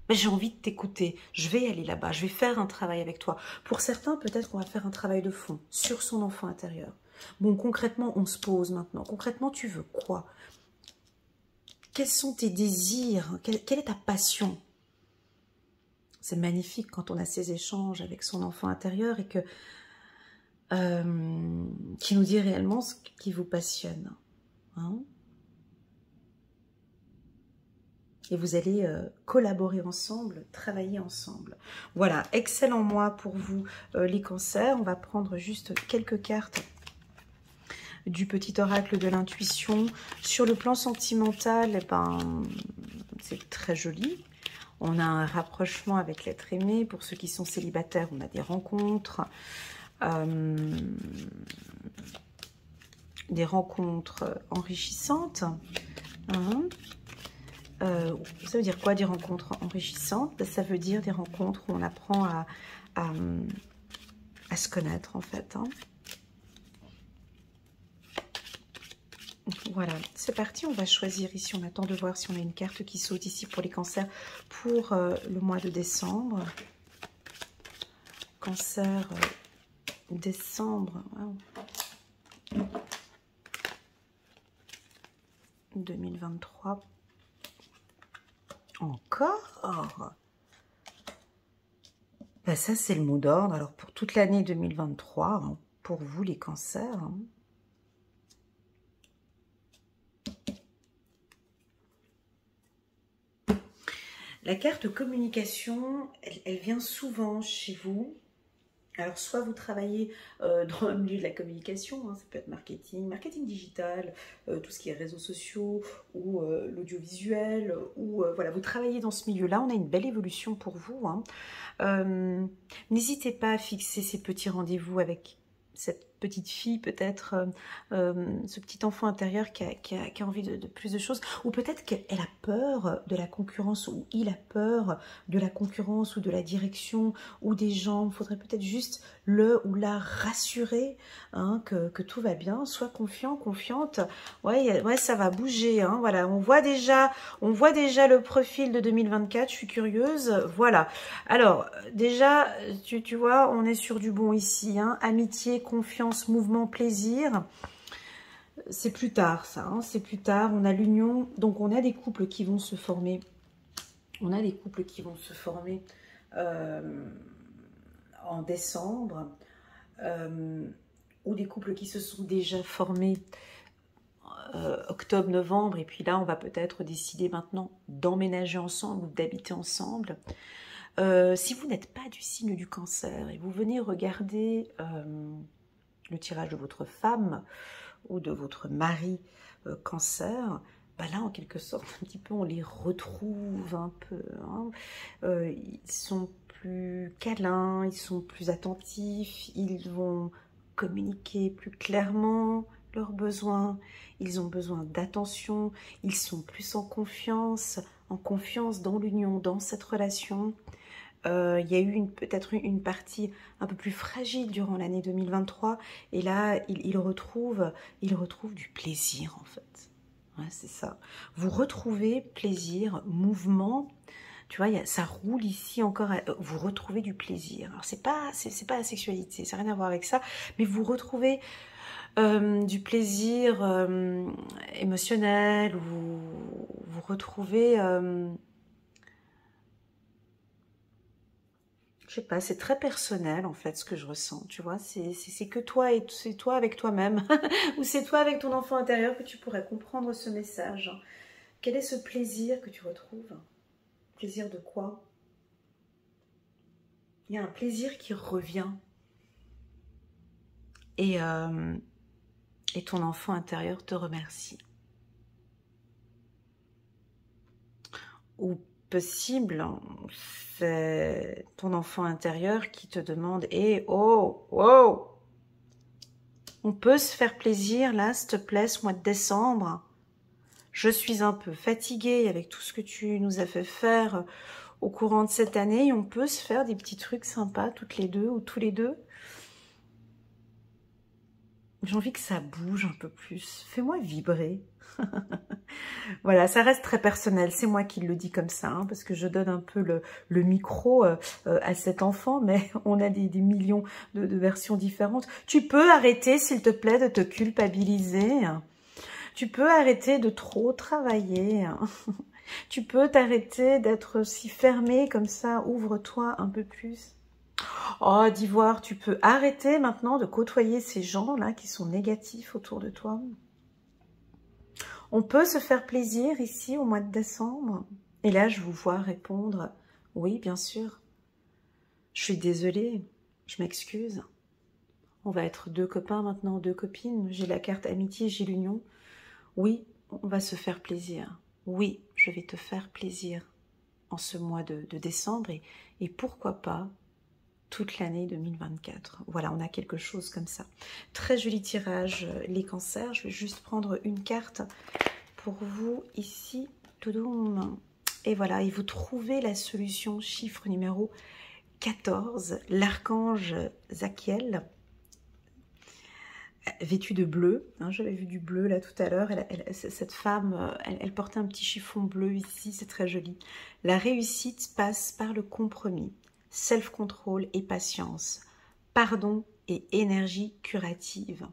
Mais j'ai envie de t'écouter, je vais aller là-bas, je vais faire un travail avec toi. Pour certains, peut-être qu'on va faire un travail de fond sur son enfant intérieur. Bon, concrètement, on se pose maintenant. Concrètement, tu veux quoi? Quels sont tes désirs? Quelle est ta passion? C'est magnifique quand on a ces échanges avec son enfant intérieur et que qui nous dit réellement ce qui vous passionne. Hein? Et vous allez collaborer ensemble, travailler ensemble. Voilà, excellent mois pour vous les cancers. On va prendre juste quelques cartes du petit oracle de l'intuition. Sur le plan sentimental, eh ben, c'est très joli. On a un rapprochement avec l'être aimé. Pour ceux qui sont célibataires, on a des rencontres. Des rencontres enrichissantes. Hein. Ça veut dire quoi, des rencontres enrichissantes? Ça veut dire des rencontres où on apprend à se connaître, en fait. Hein. Voilà, c'est parti. On va choisir ici. On attend de voir si on a une carte qui saute ici pour les cancers pour le mois de décembre. Cancer, décembre. Wow. 2023. Encore? Ben ça, c'est le mot d'ordre. Alors, pour toute l'année 2023, hein, pour vous, les cancers. Hein. La carte communication, elle vient souvent chez vous. Alors, soit vous travaillez dans le milieu de la communication, hein, ça peut être marketing digital, tout ce qui est réseaux sociaux ou l'audiovisuel, ou voilà, vous travaillez dans ce milieu-là, on a une belle évolution pour vous. Hein. N'hésitez pas à fixer ces petits rendez-vous avec cette petite fille, peut-être ce petit enfant intérieur qui a envie de plus de choses, ou peut-être qu'elle a peur de la concurrence, ou il a peur de la concurrence, ou de la direction, ou des gens. Il faudrait peut-être juste le ou la rassurer, hein, que tout va bien, sois confiant, confiante, ouais, ça va bouger, hein, voilà, on voit déjà le profil de 2024, je suis curieuse, voilà. Alors, déjà, tu vois, on est sur du bon ici, hein, amitié, confiance, mouvement, plaisir. C'est plus tard, ça, hein, c'est plus tard. On a l'union, donc on a des couples qui vont se former. On a des couples qui vont se former en décembre, ou des couples qui se sont déjà formés octobre, novembre, et puis là, on va peut-être décider maintenant d'emménager ensemble ou d'habiter ensemble. Si vous n'êtes pas du signe du cancer et vous venez regarder le tirage de votre femme ou de votre mari cancer, bah là en quelque sorte un petit peu on les retrouve un peu. Hein. Ils sont plus câlins, ils sont plus attentifs, ils vont communiquer plus clairement leurs besoins, ils ont besoin d'attention, ils sont plus en confiance dans l'union, dans cette relation. Il y a eu peut-être une partie un peu plus fragile durant l'année 2023 et là il retrouve du plaisir en fait. Ouais, c'est ça. Vous retrouvez plaisir, mouvement. Tu vois, ça roule ici encore. Vous retrouvez du plaisir. Alors c'est pas la sexualité, ça n'a rien à voir avec ça, mais vous retrouvez du plaisir émotionnel, ou vous retrouvez... je sais pas, c'est très personnel en fait ce que je ressens, tu vois, c'est que toi et c'est toi avec toi-même, ou c'est toi avec ton enfant intérieur que tu pourrais comprendre ce message. Quel est ce plaisir que tu retrouves? Plaisir de quoi? Il y a un plaisir qui revient. Et ton enfant intérieur te remercie. Ou possible, c'est ton enfant intérieur qui te demande « Eh, oh, wow, on peut se faire plaisir là, s'il te plaît, ce mois de décembre. Je suis un peu fatiguée avec tout ce que tu nous as fait faire au courant de cette année. On peut se faire des petits trucs sympas toutes les deux ou tous les deux. J'ai envie que ça bouge un peu plus. Fais-moi vibrer. » Voilà, ça reste très personnel. C'est moi qui le dis comme ça, hein, parce que je donne un peu le micro à cet enfant, mais on a des millions de versions différentes. Tu peux arrêter, s'il te plaît, de te culpabiliser. Tu peux arrêter de trop travailler. Tu peux t'arrêter d'être si fermé comme ça. Ouvre-toi un peu plus. Oh, d'Ivoire, tu peux arrêter maintenant de côtoyer ces gens-là qui sont négatifs autour de toi. On peut se faire plaisir ici au mois de décembre. Et là, je vous vois répondre, oui, bien sûr. Je suis désolée, je m'excuse. On va être deux copains maintenant, deux copines. J'ai la carte amitié, j'ai l'union. Oui, on va se faire plaisir. Oui, je vais te faire plaisir en ce mois de décembre et pourquoi pas toute l'année 2024. Voilà, on a quelque chose comme ça. Très joli tirage, les cancers. Je vais juste prendre une carte pour vous ici. Toudoum. Et voilà, et vous trouvez la solution, chiffre numéro 14, l'archange Zachiel, vêtue de bleu. Hein, j'avais vu du bleu là tout à l'heure. Cette femme, elle portait un petit chiffon bleu ici, c'est très joli. La réussite passe par le compromis. Self-control et patience, pardon et énergie curative.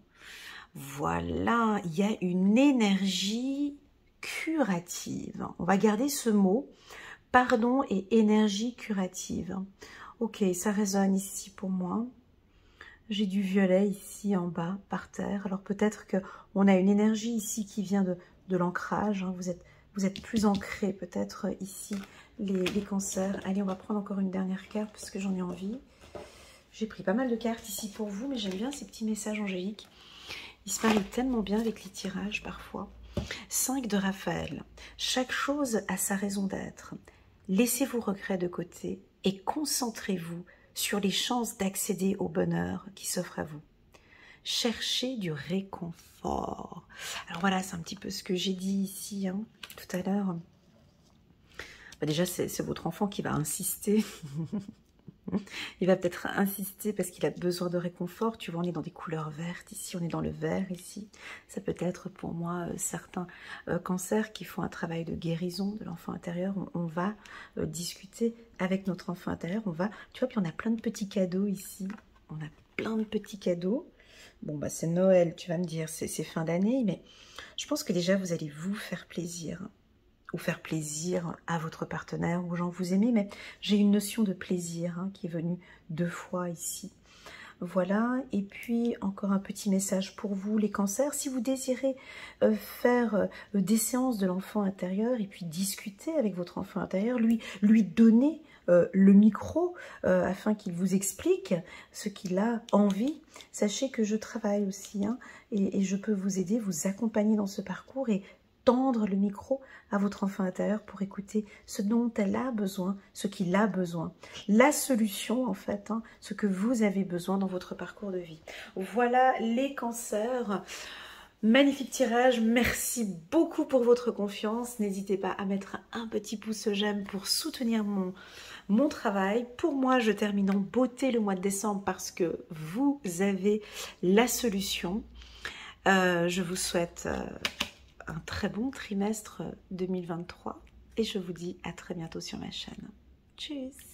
Voilà, il y a une énergie curative. On va garder ce mot, pardon et énergie curative. Ok, ça résonne ici pour moi. J'ai du violet ici en bas, par terre. Alors peut-être qu'on a une énergie ici qui vient de l'ancrage. Hein. Vous êtes plus ancré peut-être ici. Les cancers. Allez, on va prendre encore une dernière carte parce que j'en ai envie. J'ai pris pas mal de cartes ici pour vous, mais j'aime bien ces petits messages angéliques. Ils se marient tellement bien avec les tirages parfois. 5 de Raphaël. Chaque chose a sa raison d'être. Laissez vos regrets de côté et concentrez-vous sur les chances d'accéder au bonheur qui s'offre à vous. Cherchez du réconfort. Alors voilà, c'est un petit peu ce que j'ai dit ici hein, tout à l'heure. Déjà, c'est votre enfant qui va insister. Il va peut-être insister parce qu'il a besoin de réconfort. Tu vois, on est dans des couleurs vertes ici, on est dans le vert ici. Ça peut être pour moi certains cancers qui font un travail de guérison de l'enfant intérieur. On va discuter avec notre enfant intérieur. On va, tu vois, puis on a plein de petits cadeaux ici. On a plein de petits cadeaux. Bon, bah c'est Noël, tu vas me dire, c'est fin d'année, mais je pense que déjà vous allez vous faire plaisir. Ou faire plaisir à votre partenaire, aux gens que vous aimez, mais j'ai une notion de plaisir hein, qui est venue 2 fois ici. Voilà, et puis encore un petit message pour vous, les cancers. Si vous désirez faire des séances de l'enfant intérieur et puis discuter avec votre enfant intérieur, lui donner le micro afin qu'il vous explique ce qu'il a envie, sachez que je travaille aussi hein, et je peux vous aider, vous accompagner dans ce parcours et tendre le micro à votre enfant intérieur pour écouter ce dont elle a besoin, ce qu'il a besoin. La solution, en fait, hein, ce que vous avez besoin dans votre parcours de vie. Voilà les cancers. Magnifique tirage. Merci beaucoup pour votre confiance. N'hésitez pas à mettre un petit pouce j'aime pour soutenir mon travail. Pour moi, je termine en beauté le mois de décembre parce que vous avez la solution. Je vous souhaite un très bon trimestre 2023 et je vous dis à très bientôt sur ma chaîne. Tchuss!